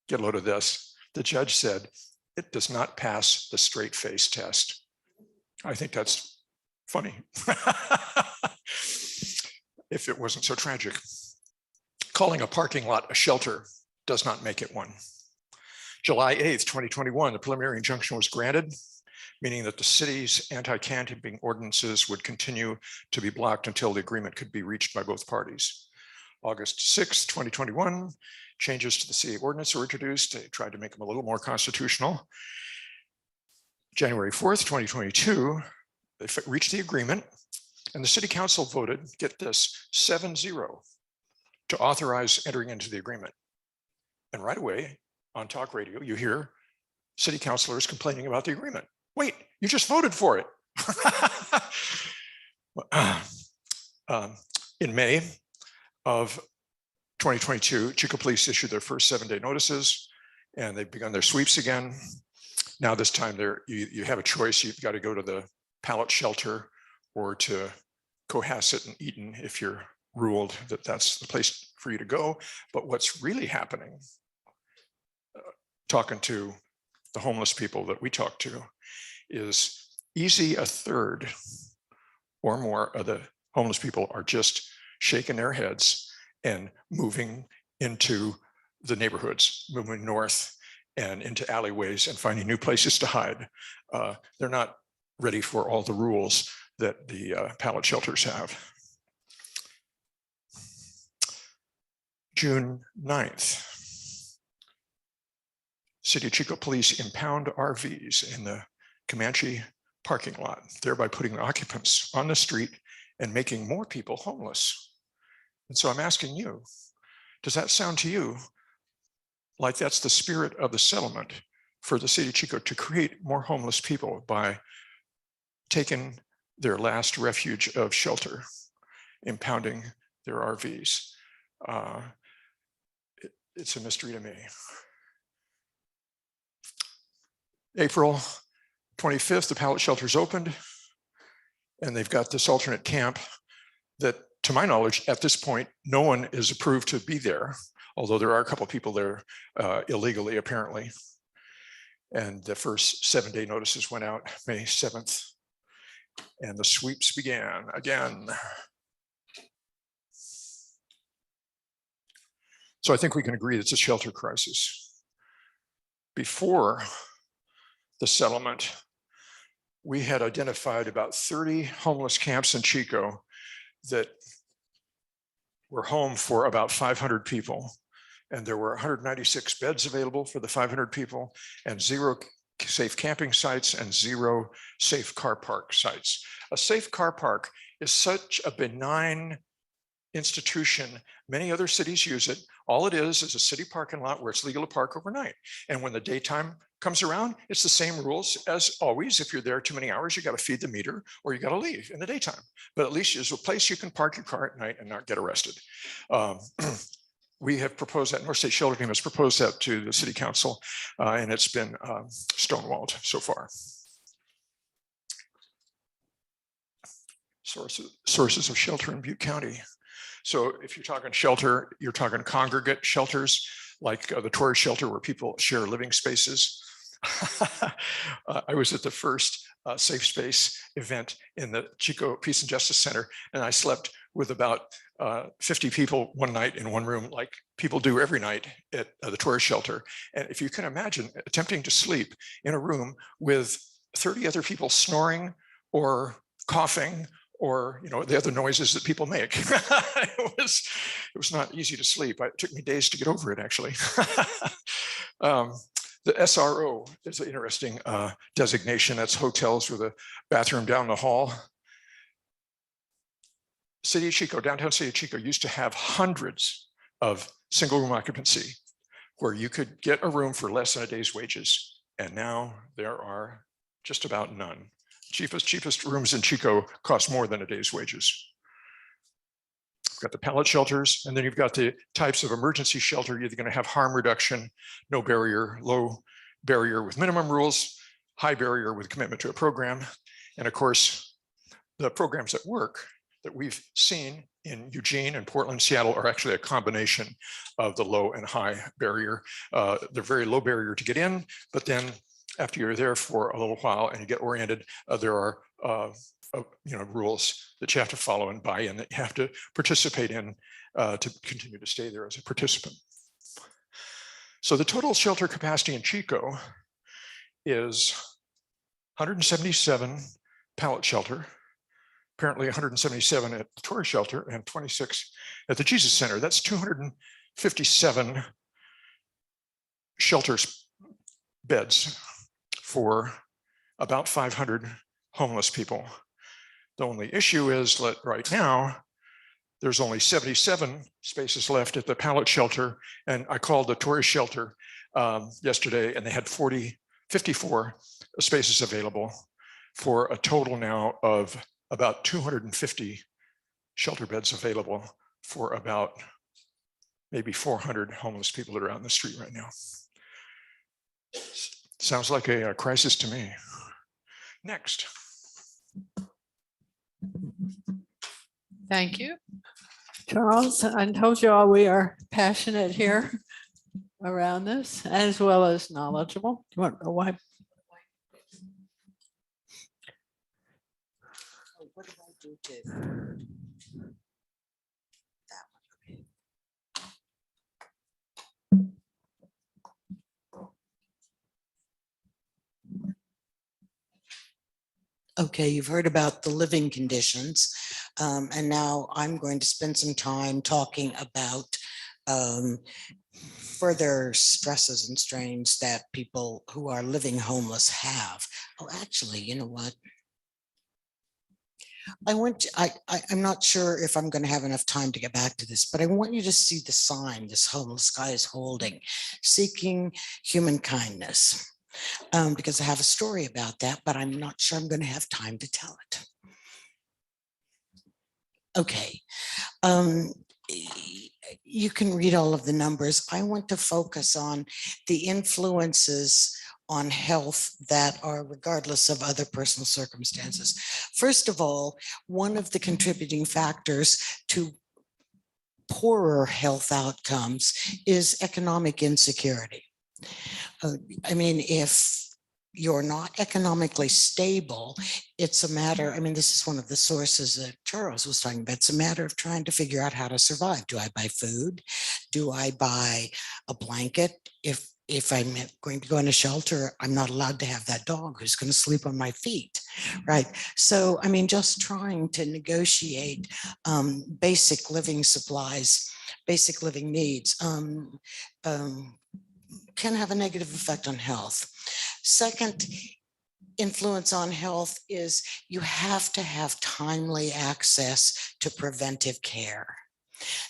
get a load of this. The judge said, it does not pass the straight face test. I think that's funny. If it wasn't so tragic. Calling a parking lot a shelter does not make it one. July 8th, 2021, the preliminary injunction was granted, meaning that the city's anti-camping ordinances would continue to be blocked until the agreement could be reached by both parties. August 6th, 2021, changes to the city ordinance were introduced. They tried to make them a little more constitutional. January 4th, 2022, they reached the agreement, and the city council voted, get this, 7-0 to authorize entering into the agreement. And right away on talk radio, you hear city councilors complaining about the agreement. Wait, you just voted for it. In May of 2022, Chico police issued their first 7-day notices, and they've begun their sweeps again. Now this time you have a choice. You've got to go to the pallet shelter or to Cohasset and Eaton if you're ruled that that's the place for you to go. But what's really happening, talking to the homeless people that we talk to, is easy a third or more of the homeless people are just shaking their heads and moving into the neighborhoods, moving north and into alleyways and finding new places to hide. They're not ready for all the rules that the pallet shelters have. June 9th, City of Chico Police impound RVs in the Comanche parking lot, thereby putting the occupants on the street and making more people homeless. And so I'm asking you, does that sound to you like that's the spirit of the settlement for the city of Chico, to create more homeless people by taking their last refuge of shelter, impounding their RVs? It's a mystery to me. April 25th, the pallet shelters opened, and they've got this alternate camp that, to my knowledge, at this point, no one is approved to be there, although there are a couple of people there illegally, apparently. And the first 7-day notices went out May 7th, and the sweeps began again. So I think we can agree it's a shelter crisis. Before the settlement, we had identified about 30 homeless camps in Chico that were home for about 500 people. And there were 196 beds available for the 500 people, and 0 safe camping sites and 0 safe car park sites. A safe car park is such a benign institution. Many other cities use it. All it is a city parking lot where it's legal to park overnight. And when the daytime comes around, it's the same rules as always. If you're there too many hours, you got to feed the meter or you got to leave in the daytime. But at least there's a place you can park your car at night and not get arrested. We have proposed that, North State Shelter Team has proposed that to the city council, and it's been stonewalled so far. Sources of shelter in Butte County. So if you're talking shelter, you're talking congregate shelters, like the tourist shelter where people share living spaces. I was at the first safe space event in the Chico Peace and Justice Center, and I slept with about 50 people one night in one room, like people do every night at the tourist shelter. And if you can imagine attempting to sleep in a room with 30 other people snoring or coughing, or the other noises that people make. It was not easy to sleep. It took me days to get over it, actually. The SRO is an interesting designation. That's hotels with a bathroom down the hall. City of Chico, downtown City of Chico used to have hundreds of single room occupancy where you could get a room for less than a day's wages. And now there are just about none. Cheapest rooms in Chico cost more than a day's wages. You've got the pallet shelters, and then you've got the types of emergency shelter. You're either going to have harm reduction, no barrier, low barrier with minimum rules, high barrier with commitment to a program. And of course, the programs that work that we've seen in Eugene and Portland, Seattle are actually a combination of the low and high barrier. They're very low barrier to get in, but then after you're there for a little while and you get oriented, there are rules that you have to follow and buy in, that you have to participate in to continue to stay there as a participant. So the total shelter capacity in Chico is 177 pallet shelter, apparently 177 at the tourist shelter and 26 at the Jesus Center. That's 257 shelters beds for about 500 homeless people. The only issue is that right now, there's only 77 spaces left at the pallet shelter. And I called the tourist shelter yesterday, and they had 54 spaces available for a total now of about 250 shelter beds available for about maybe 400 homeless people that are out in the street right now. Sounds like a crisis to me. Next. Thank you, Charles. I told you all we are passionate here around this, as well as knowledgeable. Do you want a wipe? What did I do to that one? Okay, you've heard about the living conditions. And now I'm going to spend some time talking about further stresses and strains that people who are living homeless have. Oh, actually, you know what? I'm not sure if I'm going to have enough time to get back to this, but I want you to see the sign this homeless guy is holding, seeking human kindness. Because I have a story about that, but I'm not sure I'm going to have time to tell it. Okay. You can read all of the numbers. I want to focus on the influences on health that are regardless of other personal circumstances. First of all, one of the contributing factors to poorer health outcomes is economic insecurity. I mean, if you're not economically stable, it's a matter, I mean, this is one of the sources that Charles was talking about. It's a matter of trying to figure out how to survive. Do I buy food? Do I buy a blanket? If I'm going to go in a shelter, I'm not allowed to have that dog who's going to sleep on my feet, right? So, I mean, just trying to negotiate basic living supplies, basic living needs can have a negative effect on health. Second influence on health is you have to have timely access to preventive care.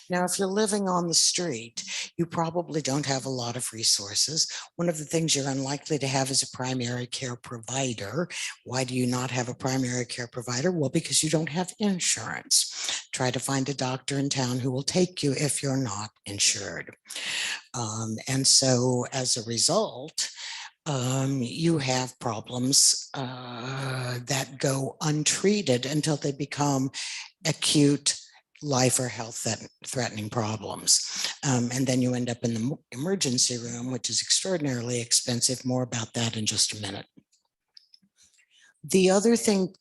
Now, if you're living on the street, you probably don't have a lot of resources. One of the things you're unlikely to have is a primary care provider. Why do you not have a primary care provider? Well, because you don't have insurance. Try to find a doctor in town who will take you if you're not insured. And so as a result, you have problems that go untreated until they become acute life or health threatening problems. And then you end up in the emergency room, which is extraordinarily expensive. More about that in just a minute. The other thing,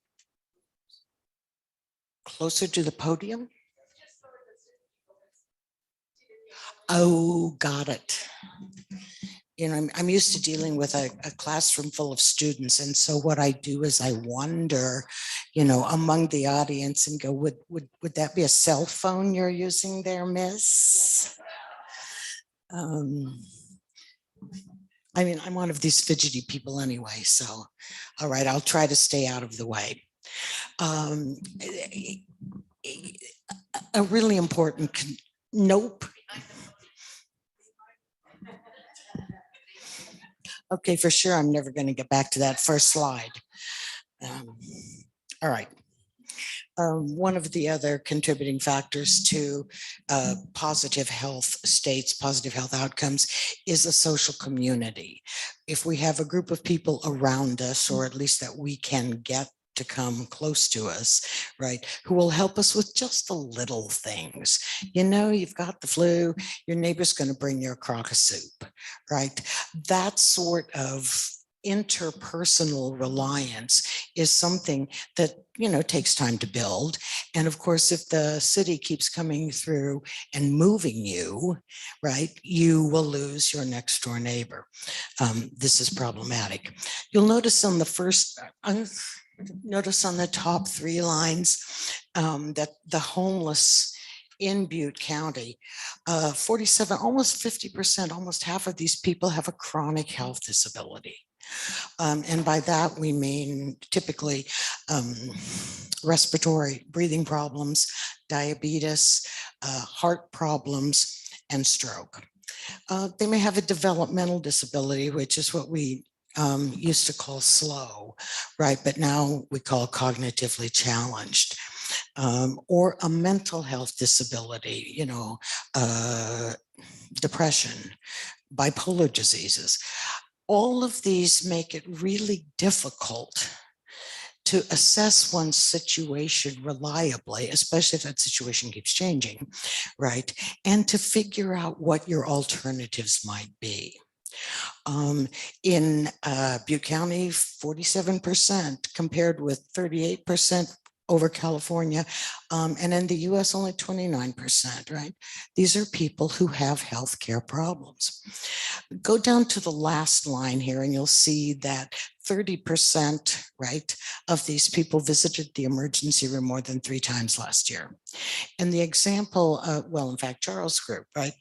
closer to the podium. Oh, got it. You know, I'm used to dealing with a classroom full of students. And so what I do is I wander, you know, among the audience and go, would that be a cell phone you're using there, miss? I mean, I'm one of these fidgety people anyway. So, all right, I'll try to stay out of the way. A really important, nope. Okay, for sure, I'm never going to get back to that first slide. All right. One of the other contributing factors to positive health states, positive health outcomes, is a social community. If we have a group of people around us, or at least that we can get to come close to us, right, who will help us with just the little things. You know, you've got the flu, your neighbor's going to bring you a crock of soup, right? That sort of interpersonal reliance is something that, you know, takes time to build. And of course, if the city keeps coming through and moving you, right, you will lose your next door neighbor. This is problematic. You'll notice on the first, notice on the top 3 lines that the homeless in Butte County, 47, almost 50%, almost half of these people have a chronic health disability. And by that, we mean typically respiratory, breathing problems, diabetes, heart problems, and stroke. They may have a developmental disability, which is what we used to call slow, right? But now we call cognitively challenged. Or a mental health disability, you know, depression, bipolar diseases. All of these make it really difficult to assess one's situation reliably, especially if that situation keeps changing, right? And to figure out what your alternatives might be. In Butte County, 47% compared with 38% over California. And in the US, only 29%, right? These are people who have healthcare problems. Go down to the last line here and you'll see that 30%, right, of these people visited the emergency room more than 3 times last year. And the example, well, in fact, Charles Group, right,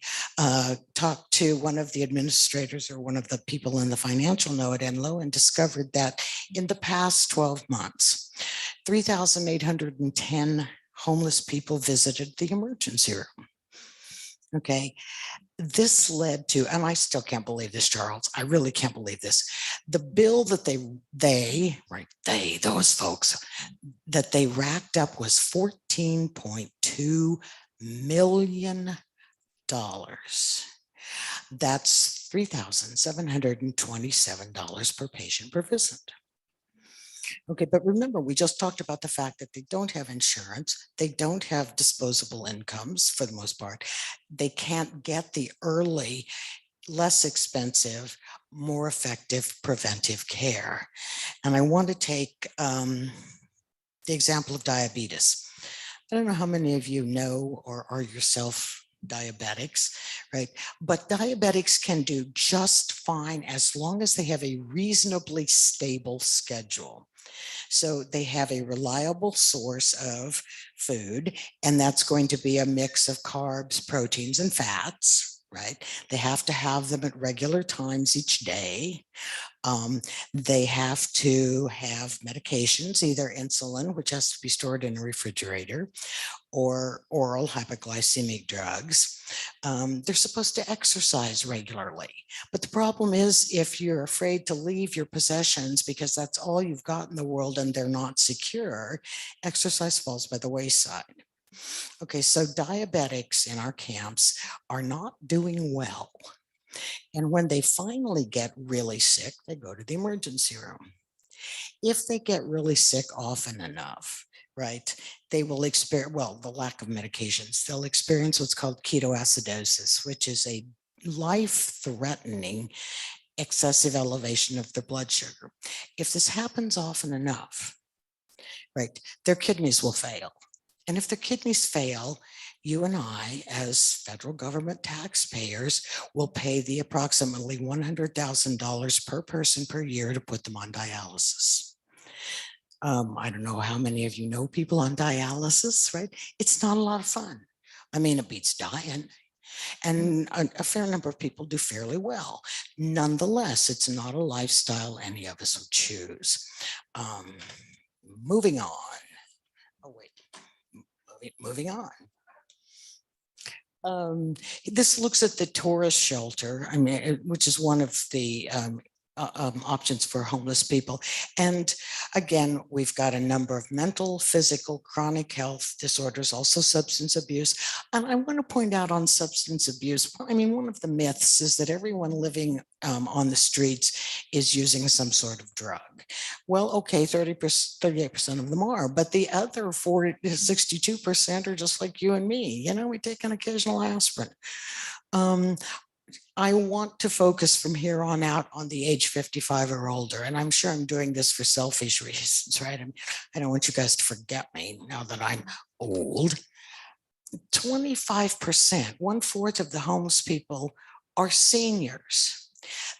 talked to one of the administrators or one of the people in the financial know at Enloe and discovered that in the past 12 months, 3,810 homeless people visited the emergency room. Okay, this led to, and I still can't believe this, Charles, I really can't believe this. The bill that those folks, that they racked up was $14.2 million. That's $3,727 per patient per visit. Okay, but remember, we just talked about the fact that they don't have insurance. They don't have disposable incomes for the most part. They can't get the early, less expensive, more effective preventive care. And I want to take the example of diabetes. I don't know how many of you know or are yourself diabetics, right? But diabetics can do just fine as long as they have a reasonably stable schedule. So they have a reliable source of food, and that's going to be a mix of carbs, proteins, and fats, right? They have to have them at regular times each day. They have to have medications, either insulin, which has to be stored in a refrigerator, or oral hypoglycemic drugs. They're supposed to exercise regularly. But the problem is, if you're afraid to leave your possessions because that's all you've got in the world and they're not secure, exercise falls by the wayside. Okay, so diabetics in our camps are not doing well. And when they finally get really sick, they go to the emergency room. If they get really sick often enough, right, they will experience, well, the lack of medications, they'll experience what's called ketoacidosis, which is a life-threatening excessive elevation of their blood sugar. If this happens often enough, right, their kidneys will fail. And if their kidneys fail, you and I, as federal government taxpayers, will pay the approximately $100,000 per person per year to put them on dialysis. I don't know how many of you know people on dialysis, right? It's not a lot of fun. I mean, it beats dying. And a fair number of people do fairly well. Nonetheless, it's not a lifestyle any of us would choose. Moving on. Oh, wait. Moving on. This looks at the tourist shelter, I mean, which is one of the options for homeless people. And again, we've got a number of mental, physical, chronic health disorders, also substance abuse. And I want to point out on substance abuse, I mean, one of the myths is that everyone living on the streets is using some sort of drug. Well, okay, 38% of them are, but the other 62% are just like you and me. You know, we take an occasional aspirin. I want to focus from here on out on the age 55 or older, and I'm sure I'm doing this for selfish reasons, right? I don't want you guys to forget me now that I'm old. 25%, 1/4 of the homeless people are seniors.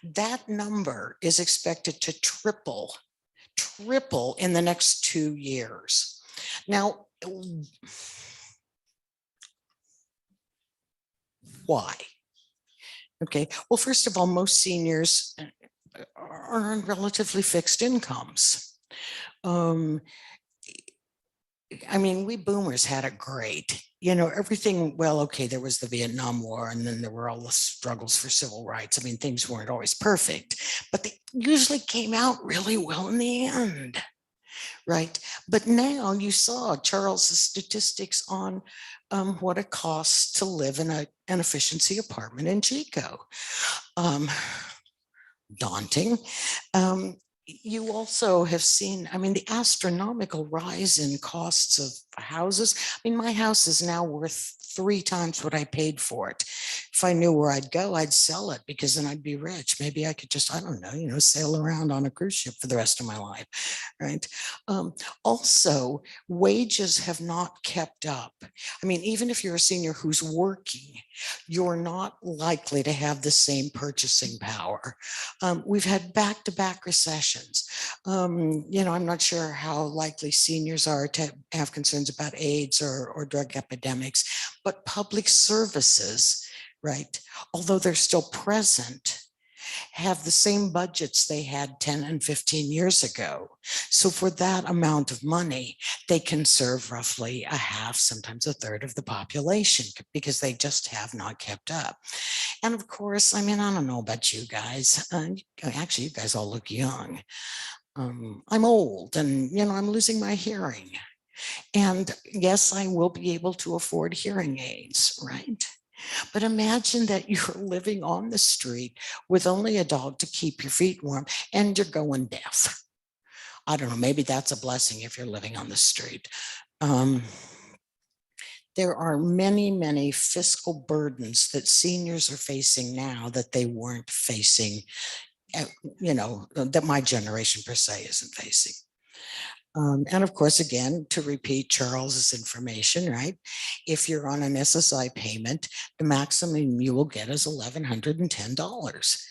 That number is expected to triple in the next 2 years. Now, why? Okay, well, first of all, most seniors are on relatively fixed incomes. I mean, we boomers had it great. You know, everything, well, okay, there was the Vietnam War and then there were all the struggles for civil rights. I mean, things weren't always perfect, but they usually came out really well in the end, right? But now you saw Charles's statistics on what it costs to live in an efficiency apartment in Chico. Daunting. You also have seen, I mean, the astronomical rise in costs of houses. I mean, my house is now worth 3 times what I paid for it if I knew where I'd go, I'd sell it because then I'd be rich. Maybe I could just, I don't know, sail around on a cruise ship for the rest of my life, right? Also, wages have not kept up. I mean, even if you're a senior who's working, you're not likely to have the same purchasing power. We've had back-to-back recessions. I'm not sure how likely seniors are to have concerns about AIDS or drug epidemics, but public services, right, although they're still present, have the same budgets they had 10 and 15 years ago. So for that amount of money, they can serve roughly a half, sometimes a third of the population because they just have not kept up. And of course, I mean, I don't know about you guys. Actually, you guys all look young. I'm old and, I'm losing my hearing. And yes, I will be able to afford hearing aids, right? But imagine that you're living on the street with only a dog to keep your feet warm and you're going deaf. I don't know, maybe that's a blessing if you're living on the street. There are many, many fiscal burdens that seniors are facing now that they weren't facing, that my generation per se isn't facing. And of course, again, to repeat Charles's information, right? If you're on an SSI payment, the maximum you will get is $1,110.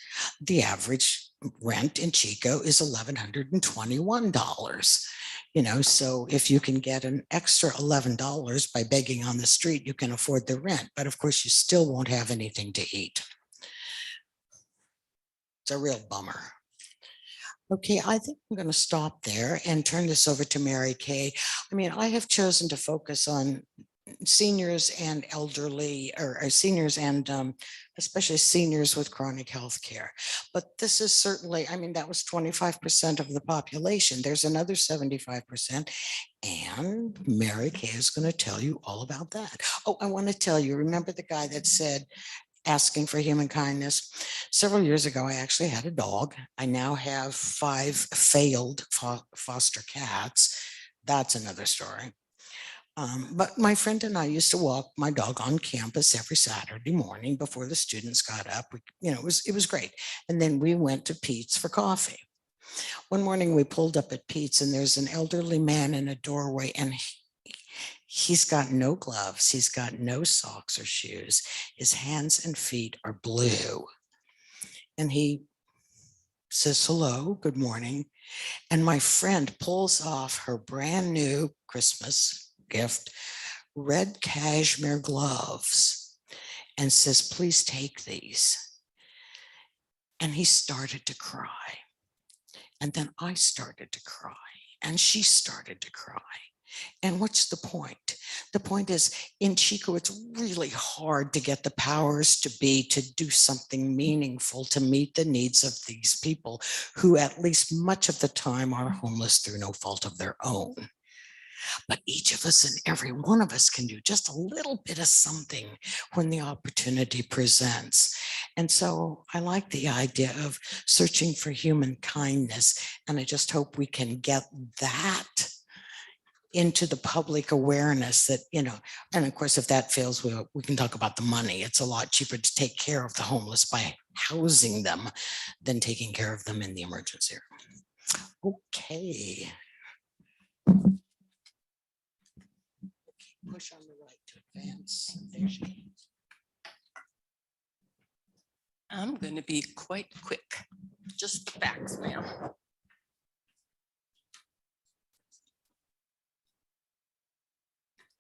The average rent in Chico is $1,121. So if you can get an extra $11 by begging on the street, you can afford the rent. But of course, you still won't have anything to eat. It's a real bummer. Okay, I think I'm going to stop there and turn this over to Mary Kay. I mean, I have chosen to focus on seniors and elderly, or seniors and especially seniors with chronic health care. But this is certainly, I mean, that was 25% of the population. There's another 75%. And Mary Kay is going to tell you all about that. Oh, I want to tell you, remember the guy that said, asking for human kindness. Several years ago, I actually had a dog. I now have 5 failed foster cats. That's another story. But my friend and I used to walk my dog on campus every Saturday morning before the students got up. It was great. And then we went to Pete's for coffee. One morning we pulled up at Pete's and there's an elderly man in a doorway and he's got no gloves. He's got no socks or shoes. His hands and feet are blue. And he says, hello, good morning. And my friend pulls off her brand new Christmas gift, red cashmere gloves, and says, please take these. And he started to cry. And then I started to cry. And she started to cry. And what's the point? The point is, in Chico, it's really hard to get the powers to be to do something meaningful to meet the needs of these people who at least much of the time are homeless through no fault of their own. But each of us and every one of us can do just a little bit of something when the opportunity presents. And so I like the idea of searching for human kindness. And I just hope we can get that into the public awareness that, and of course, if that fails, we can talk about the money. It's a lot cheaper to take care of the homeless by housing them than taking care of them in the emergency room. Okay. Push on the right to advance. There she is. I'm going to be quite quick. Just the facts, ma'am.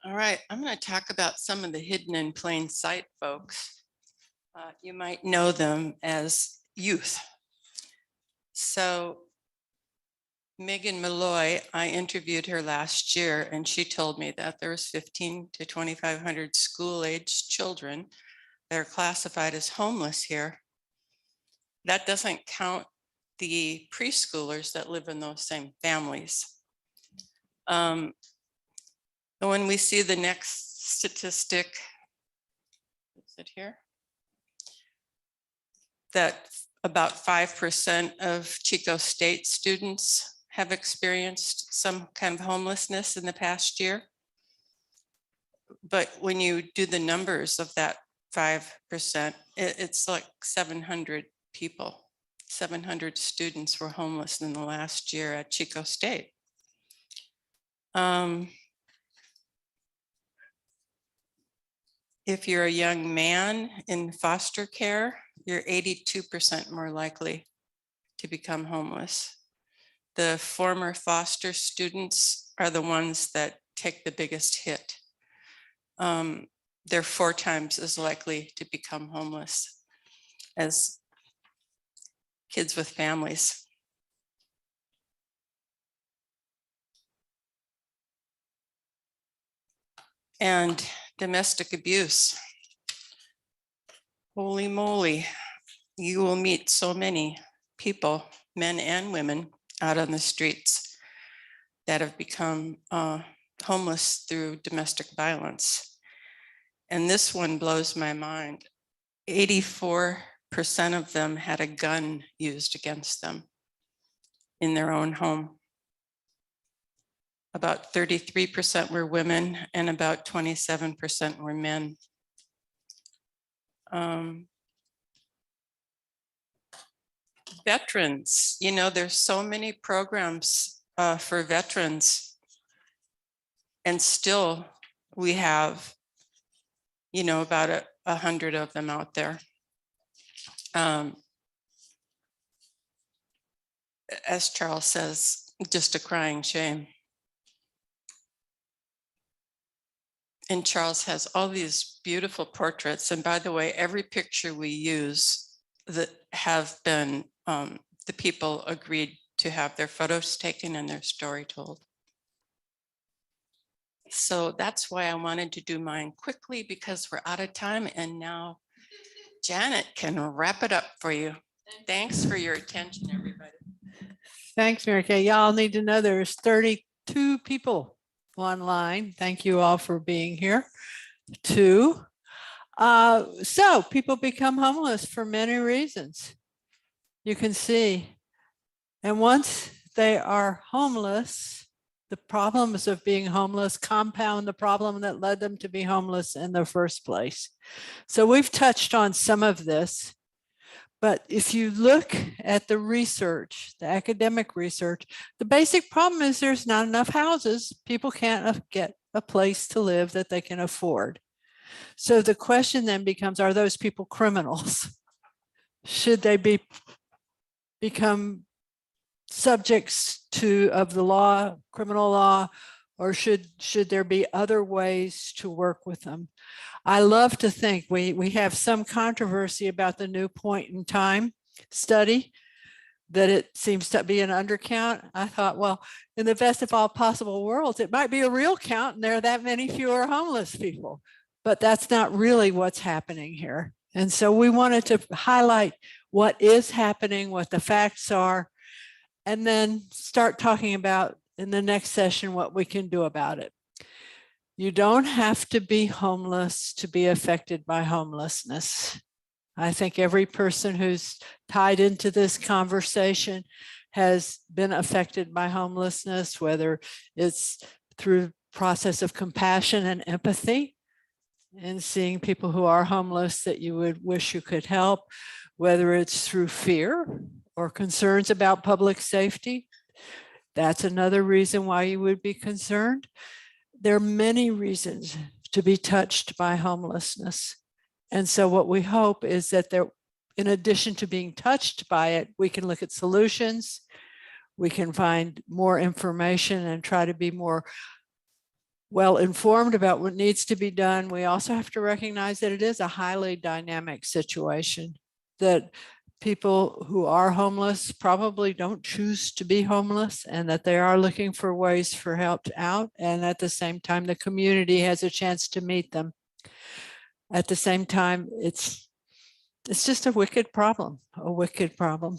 All right, I'm going to talk about some of the hidden in plain sight folks. You might know them as youth. So Megan Malloy, I interviewed her last year and she told me that there was 15 to 2,500 school-aged children that are classified as homeless here. That doesn't count the preschoolers that live in those same families. And when we see the next statistic, is it here? That about 5% of Chico State students have experienced some kind of homelessness in the past year. But when you do the numbers of that 5%. It's like 700 people. 700 students were homeless in the last year at Chico State. If you're a young man in foster care, you're 82% more likely to become homeless. The former foster students are the ones that take the biggest hit. They're 4 times as likely to become homeless as kids with families. And domestic abuse. Holy moly, you will meet so many people, men and women, out on the streets that have become homeless through domestic violence. And this one blows my mind. 84% of them had a gun used against them in their own home. About 33% were women and about 27% were men. Veterans, you know, there's so many programs for veterans, and still we have, you know, about 100 of them out there. As Charles says, just a crying shame. And Charles has all these beautiful portraits. And by the way, every picture we use that have been, the people agreed to have their photos taken and their story told. So that's why I wanted to do mine quickly, because we're out of time. And now Janet can wrap it up for you. Thanks for your attention, everybody. Thanks, Mary Kay. Y'all need to know there's 32 people online. Thank you all for being here. 2. So people become homeless for many reasons. You can see. And once they are homeless, the problems of being homeless compound the problem that led them to be homeless in the first place. So we've touched on some of this. But if you look at the research, the academic research, the basic problem is there's not enough houses. People can't get a place to live that they can afford. So the question then becomes, are those people criminals? Should they become subjects of the law, criminal law, or should there be other ways to work with them? I love to think we have some controversy about the new point in time study, that it seems to be an undercount. I thought, well, in the best of all possible worlds, it might be a real count and there are that many fewer homeless people, but that's not really what's happening here. And so we wanted to highlight what is happening, what the facts are, and then start talking about in the next session what we can do about it. You don't have to be homeless to be affected by homelessness. I think every person who's tied into this conversation has been affected by homelessness, whether it's through process of compassion and empathy and seeing people who are homeless that you would wish you could help, whether it's through fear or concerns about public safety. That's another reason why you would be concerned. There are many reasons to be touched by homelessness. And so what we hope is that there, in addition to being touched by it, we can look at solutions, we can find more information and try to be more well informed about what needs to be done. We also have to recognize that it is a highly dynamic situation, that people who are homeless probably don't choose to be homeless, and that they are looking for ways for help out. And at the same time, the community has a chance to meet them. At the same time, it's just a wicked problem, a wicked problem.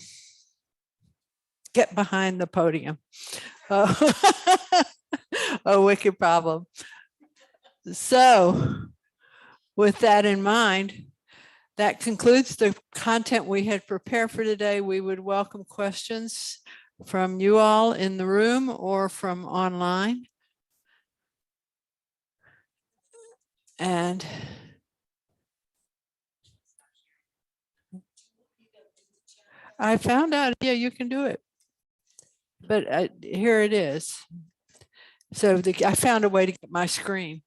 Get behind the podium. A wicked problem. So with that in mind, that concludes the content we had prepared for today. We would welcome questions from you all in the room or from online. And I found out, yeah, you can do it. But here it is. So I found a way to get my screen.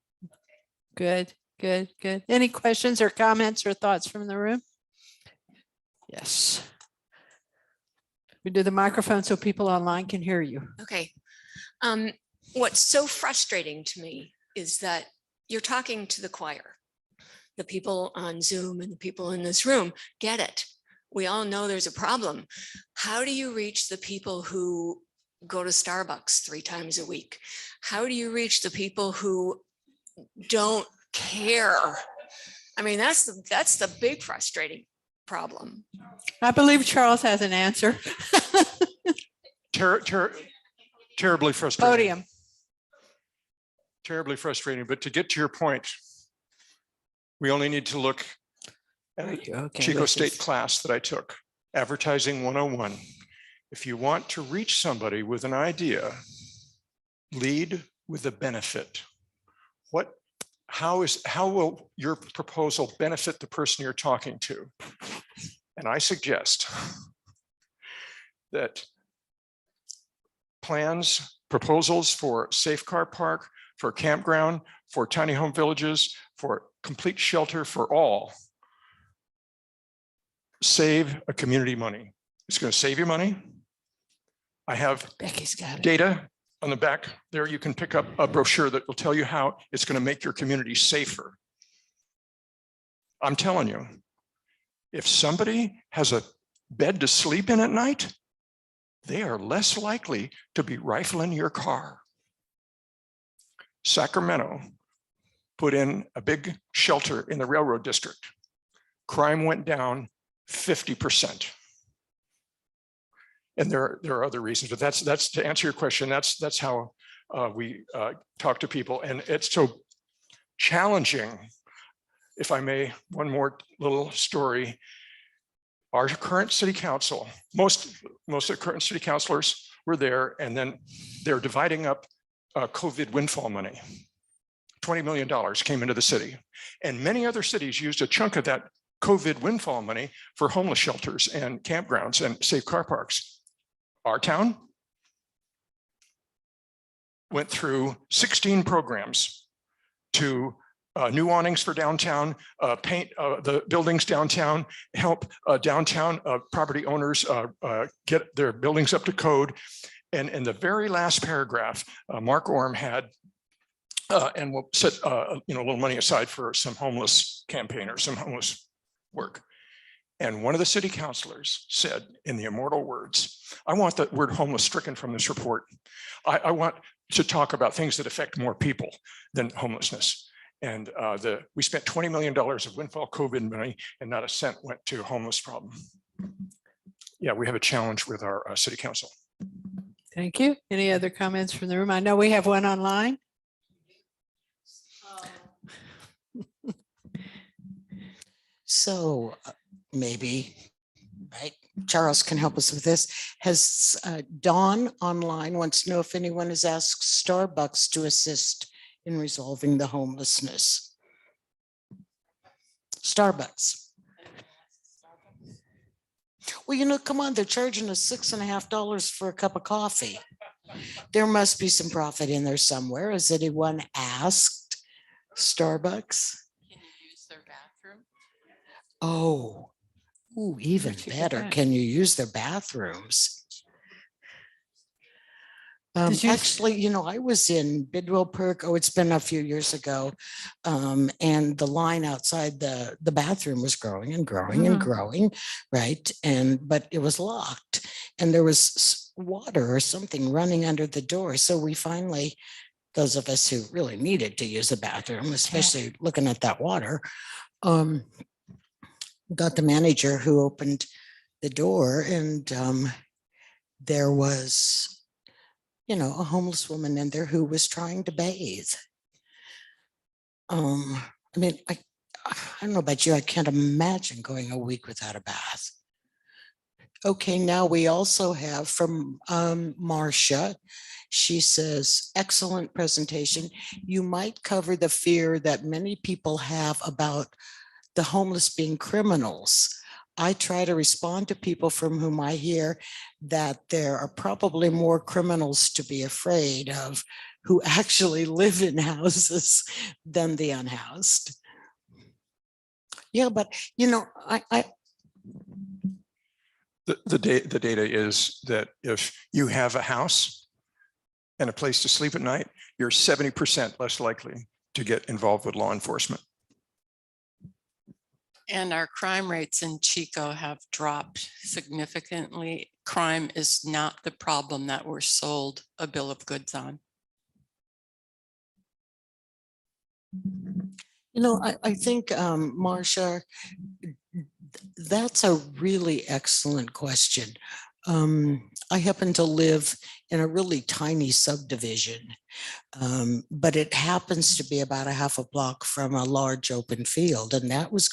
Good, good, good. Any questions or comments or thoughts from the room? Yes. We do the microphone so people online can hear you. Okay. What's so frustrating to me is that you're talking to the choir. The people on Zoom and the people in this room get it. We all know there's a problem. How do you reach the people who go to Starbucks 3 times a week? How do you reach the people who don't care? I mean, that's the big frustrating problem. I believe Charles has an answer. Terribly frustrating. Podium. Terribly frustrating. But to get to your point, we only need to look at a Okay, Chico this State is- class that I took, Advertising 101. If you want to reach somebody with an idea, lead with a benefit. How will your proposal benefit the person you're talking to? And I suggest that plans, proposals for safe car park, for campground, for tiny home villages, for complete shelter for all, save a community money. It's going to save you money. I have Becky's got it. data on the back there. You can pick up a brochure that will tell you how it's going to make your community safer. I'm telling you, if somebody has a bed to sleep in at night, they are less likely to be rifling your car. Sacramento put in a big shelter in the railroad district. Crime went down 50%. And there are other reasons, but that's to answer your question. That's how we talk to people, and it's so challenging. If I may, one more little story. Our current city council, most of the current city councilors were there, and then they're dividing up COVID windfall money. $20 million came into the city, and many other cities used a chunk of that COVID windfall money for homeless shelters and campgrounds and safe car parks. Our town went through 16 programs to new awnings for downtown, paint the buildings downtown, help downtown property owners get their buildings up to code. And in the very last paragraph, Mark Orm had, and we'll set a little money aside for some homeless campaign or some homeless work. And one of the city councilors said in the immortal words, I want the word homeless stricken from this report. I want to talk about things that affect more people than homelessness. And we spent $20 million of windfall COVID money and not a cent went to a homeless problem. Yeah, we have a challenge with our city council. Thank you. Any other comments from the room? I know we have one online. So maybe, right, Charles can help us with this. Has Dawn online wants to know if anyone has asked Starbucks to assist in resolving the homelessness. Starbucks. Well, come on, they're charging us $6.50 for a cup of coffee. There must be some profit in there somewhere. Has anyone asked Starbucks? Can you use their bathroom? Oh, ooh, even Where'd you get better. that? Can you use their bathrooms? Did you- Actually, I was in Bidwell Park. Oh, it's been a few years ago. And the line outside the bathroom was growing and growing and Mhm. growing, right? But it was locked and there was water or something running under the door. So we finally, those of us who really needed to use the bathroom, especially looking at that water, got the manager who opened the door, and there was, a homeless woman in there who was trying to bathe. I don't know about you, I can't imagine going a week without a bath. Okay, now we also have from Marcia. She says, excellent presentation. You might cover the fear that many people have about the homeless being criminals. I try to respond to people from whom I hear that there are probably more criminals to be afraid of who actually live in houses than the unhoused. Yeah, but The data is that if you have a house and a place to sleep at night, you're 70% less likely to get involved with law enforcement. And our crime rates in Chico have dropped significantly. Crime is not the problem that we're sold a bill of goods on. I think, Marcia, that's a really excellent question. I happen to live in a really tiny subdivision, but it happens to be about a half a block from a large open field. And that was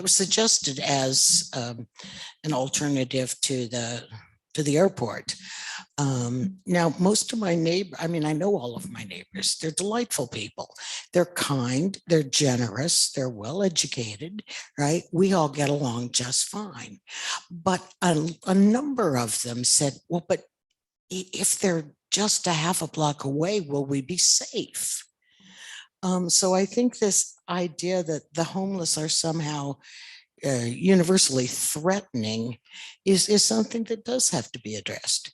suggested as an alternative to the airport. Now, most of my neighbors, I know all of my neighbors, they're delightful people. They're kind, they're generous, they're well-educated, right? We all get along just fine. But a number of them said, well, but if they're just a half a block away, will we be safe? So I think this idea that the homeless are somehow universally threatening is something that does have to be addressed.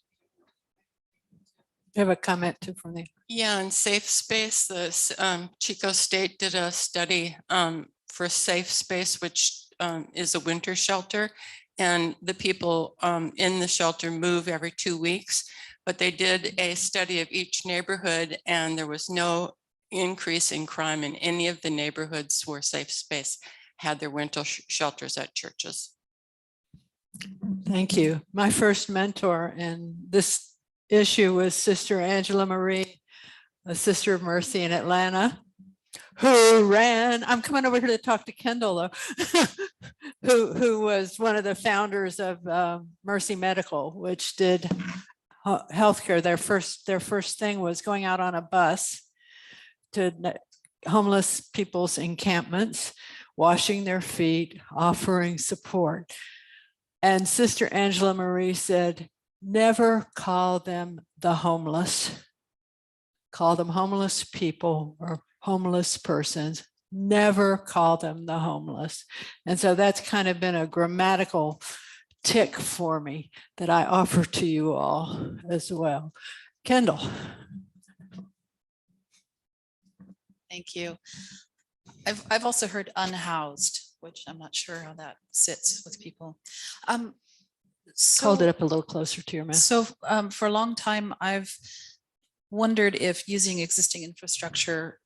You have a comment too from there? Yeah, and safe space, the Chico State did a study for a safe space, which is a winter shelter. And the people in the shelter move every 2 weeks, but they did a study of each neighborhood and there was no increase in crime in any of the neighborhoods where safe space had their winter shelters at churches. Thank you. My first mentor in this issue was Sister Angela Marie, a Sister of Mercy in Atlanta, who ran, I'm coming over here to talk to Kendall, though, who was one of the founders of Mercy Medical, which did healthcare. Their first thing was going out on a bus to homeless people's encampments, washing their feet, offering support. And Sister Angela Marie said, never call them the homeless. Call them homeless people or homeless persons. Never call them the homeless. And so that's kind of been a grammatical tick for me that I offer to you all as well. Kendall. Thank you. I've also heard unhoused, which I'm not sure how that sits with people. Hold it up a little closer to your mouth. So for a long time, I've wondered if using existing infrastructure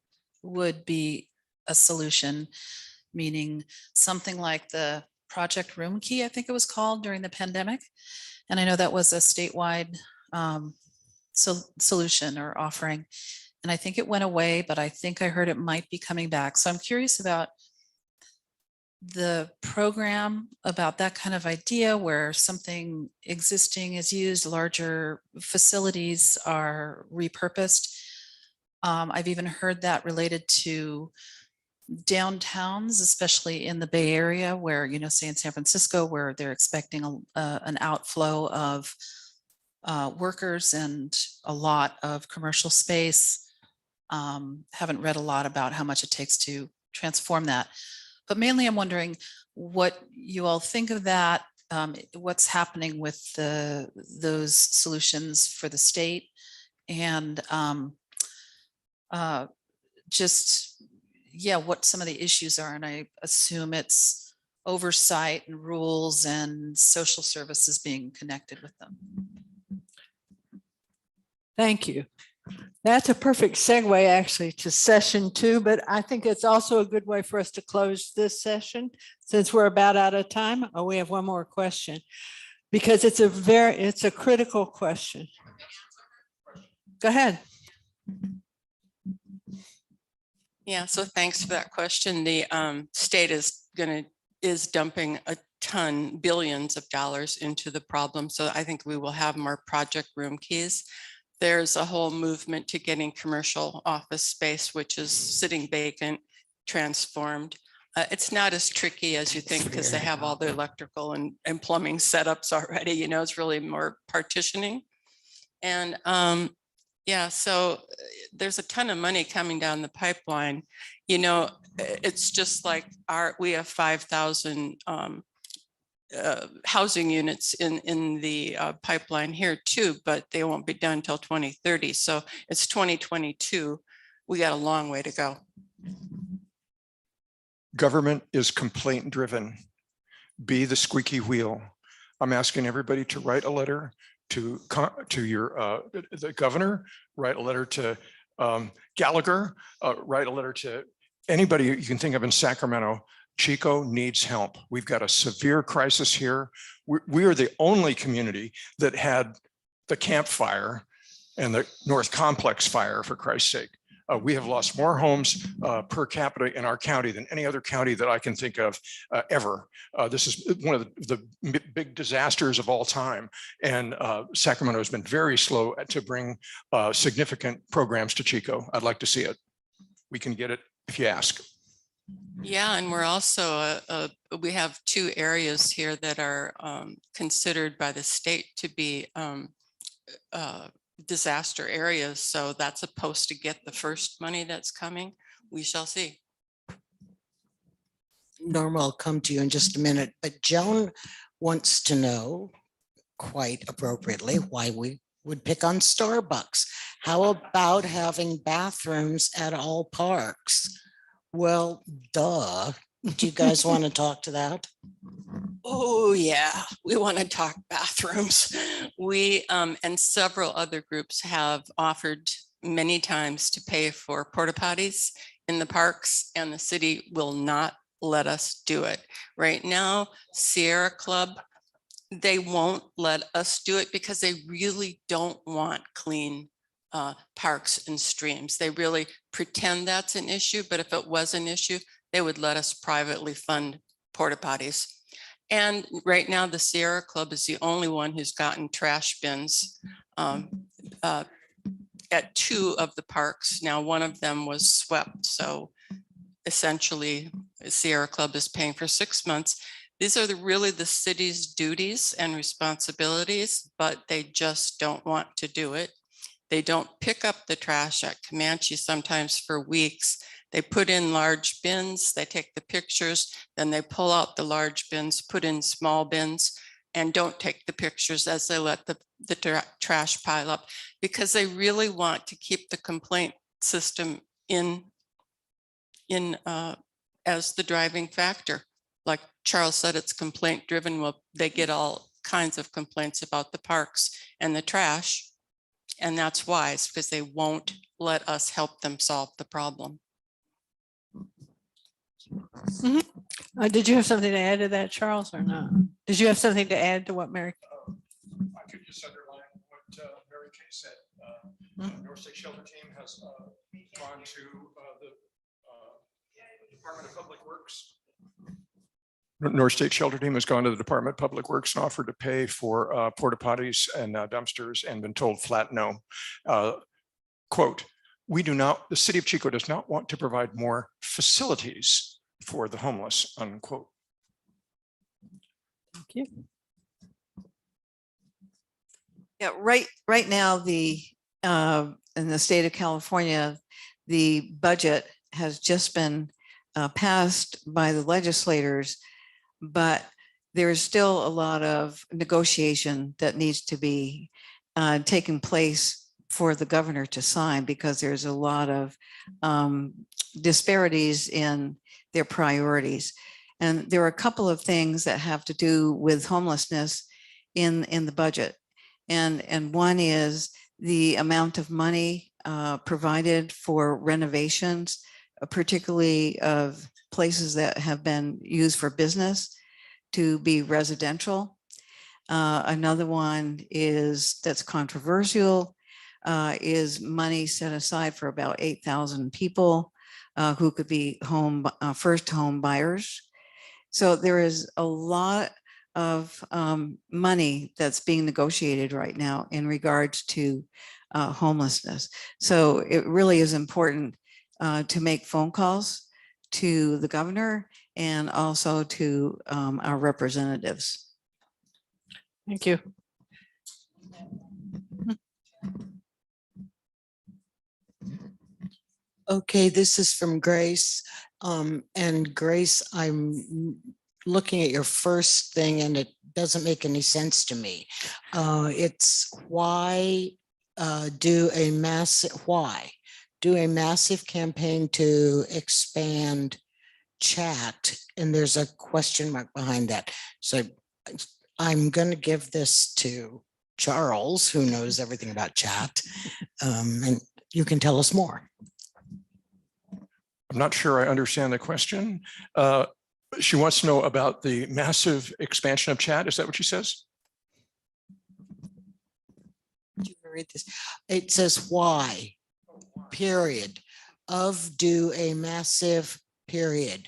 would be a solution, meaning something like the Project Room Key, I think it was called during the pandemic. And I know that was a statewide solution or offering. And I think it went away, but I think I heard it might be coming back. So I'm curious about the program, about that kind of idea where something existing is used, larger facilities are repurposed. I've even heard that related to downtowns, especially in the Bay Area where, say in San Francisco, where they're expecting an outflow of workers and a lot of commercial space. Haven't read a lot about how much it takes to transform that. But mainly I'm wondering what you all think of that, what's happening with those solutions for the state, and what some of the issues are. And I assume it's oversight and rules and social services being connected with them. Thank you. That's a perfect segue actually to session 2, but I think it's also a good way for us to close this session since we're about out of time. Oh, we have one more question because it's a critical question. Go ahead. Yeah, so thanks for that question. The state is dumping a ton, billions of dollars into the problem. So I think we will have more project room keys. There's a whole movement to getting commercial office space, which is sitting vacant, transformed. It's not as tricky as you think because they have all the electrical and plumbing setups already, you know, it's really more partitioning. And yeah, so there's a ton of money coming down the pipeline. You know, it's just like we have 5,000 housing units in the pipeline here too, but they won't be done until 2030. So it's 2022. We got a long way to go. Government is complaint driven. Be the squeaky wheel. I'm asking everybody to write a letter to your the governor, write a letter to Gallagher, write a letter to anybody you can think of in Sacramento. Chico needs help. We've got a severe crisis here. We are the only community that had the campfire and the North Complex fire, for Christ's sake. We have lost more homes per capita in our county than any other county that I can think of ever. This is one of the big disasters of all time. And Sacramento has been very slow to bring significant programs to Chico. I'd like to see it. We can get it if you ask. Yeah, and we're also, we have 2 areas here that are considered by the state to be disaster areas. So that's supposed to get the first money that's coming. We shall see. Norma, I'll come to you in just a minute, but Joan wants to know, quite appropriately, why we would pick on Starbucks. How about having bathrooms at all parks? Well, duh. Do you guys want to talk to that? Oh yeah, we want to talk bathrooms. We and several other groups have offered many times to pay for porta potties in the parks, and the city will not let us do it. Right now, Sierra Club, they won't let us do it because they really don't want clean parks and streams. They really pretend that's an issue, but if it was an issue, they would let us privately fund porta potties. And right now, the Sierra Club is the only one who's gotten trash bins at 2 of the parks. Now, one of them was swept. So essentially, Sierra Club is paying for 6 months. These are really the city's duties and responsibilities, but they just don't want to do it. They don't pick up the trash at Comanche sometimes for weeks. They put in large bins, they take the pictures, then they pull out the large bins, put in small bins, and don't take the pictures as they let the trash pile up, because they really want to keep the complaint system in as the driving factor. Like Charles said, it's complaint driven. Well, they get all kinds of complaints about the parks and the trash. And that's wise, because they won't let us help them solve the problem. Did you have something to add to that, Charles, or not? Did you have something to add to what Mary? I could just underline what Mary Kay said. North State Shelter Team has gone to the Department of Public Works. North State Shelter Team has gone to the Department of Public Works and offered to pay for porta potties and dumpsters, and been told flat no. Quote, the city of Chico does not want to provide more facilities for the homeless, unquote. Thank you. Yeah, right now, in the state of California, the budget has just been passed by the legislators, but there's still a lot of negotiation that needs to be taking place for the governor to sign, because there's a lot of disparities in their priorities. And there are a couple of things that have to do with homelessness in the budget. And one is the amount of money provided for renovations, particularly of places that have been used for business to be residential. Another one that's controversial is money set aside for about 8,000 people who could be first home buyers. So there is a lot of money that's being negotiated right now in regards to homelessness. So it really is important to make phone calls to the governor and also to our representatives. Thank you. Okay, this is from Grace. And Grace, I'm looking at your first thing and it doesn't make any sense to me. It's why do a massive campaign to expand chat? And there's a question mark behind that. So I'm going to give this to Charles, who knows everything about chat. And you can tell us more. I'm not sure I understand the question. She wants to know about the massive expansion of chat. Is that what she says? Do you read this? It says why, period, of do a massive period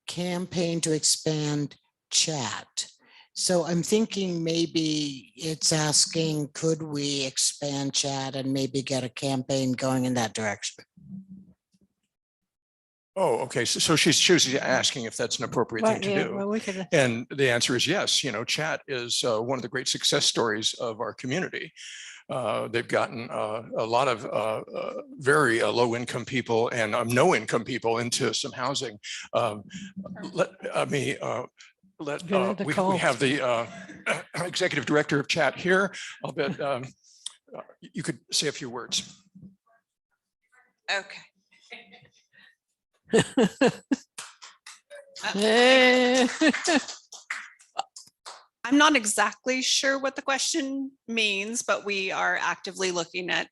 campaign to expand chat. So I'm thinking maybe it's asking, could we expand chat and maybe get a campaign going in that direction? Oh, okay. So she's asking if that's an appropriate thing to Yeah, do. well, we could. And the answer is yes. You know, chat is one of the great success stories of our community. They've gotten a lot of very low-income people and no-income people into some housing. We have the executive director of chat here. I'll bet you could say a few words. Okay. Hey. I'm not exactly sure what the question means, but we are actively looking at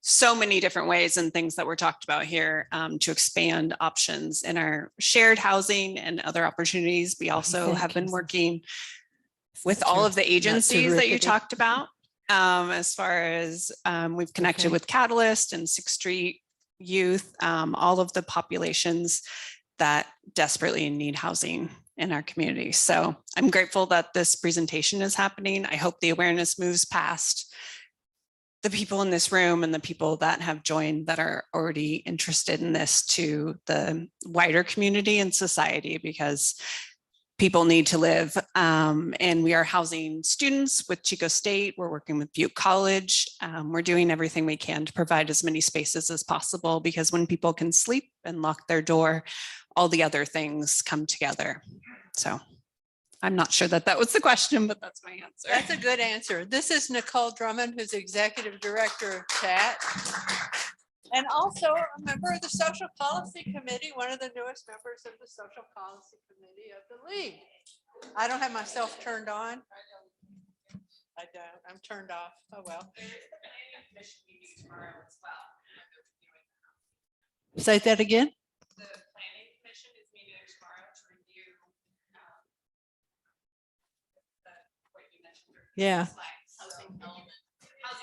so many different ways and things that were talked about here to expand options in our shared housing and other opportunities. We also have been working with all of the agencies that you talked about, as far as we've connected with Catalyst and 6th Street Youth, all of the populations that desperately need housing in our community. So I'm grateful that this presentation is happening. I hope the awareness moves past the people in this room and the people that have joined that are already interested in this to the wider community and society, because people need to live. And we are housing students with Chico State. We're working with Butte College. We're doing everything we can to provide as many spaces as possible, because when people can sleep and lock their door, all the other things come together. So I'm not sure that that was the question, but that's my answer. That's a good answer. This is Nicole Drummond, who's executive director of chat. And also a member of the Social Policy Committee, one of the newest members of the Social Policy Committee of the League. I don't have myself turned on. I don't, I'm turned off. Oh, well. Say that again. The planning commission is meeting tomorrow to review what you mentioned. Yeah.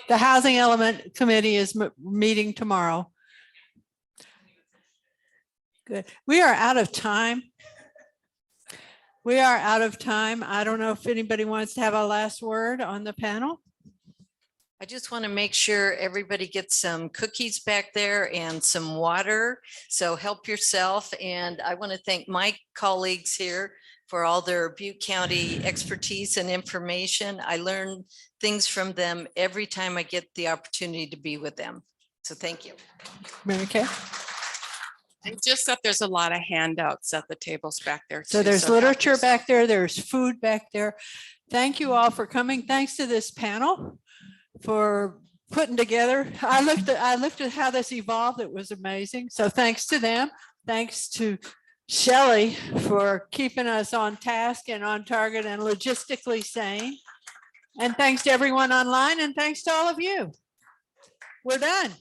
The Housing Element Committee is meeting tomorrow. Good. We are out of time. We are out of time. I don't know if anybody wants to have a last word on the panel. I just want to make sure everybody gets some cookies back there and some water. So help yourself. And I want to thank my colleagues here for all their Butte County expertise and information. I learn things from them every time I get the opportunity to be with them. So thank you. Mary Kay? And just that there's a lot of handouts at the tables back there. So too, there's help literature yourself. back there. There's food back there. Thank you all for coming. Thanks to this panel for putting together. I looked at how this evolved. It was amazing. So thanks to them. Thanks to Shelley for keeping us on task and on target and logistically sane. And thanks to everyone online, and thanks to all of you. We're done.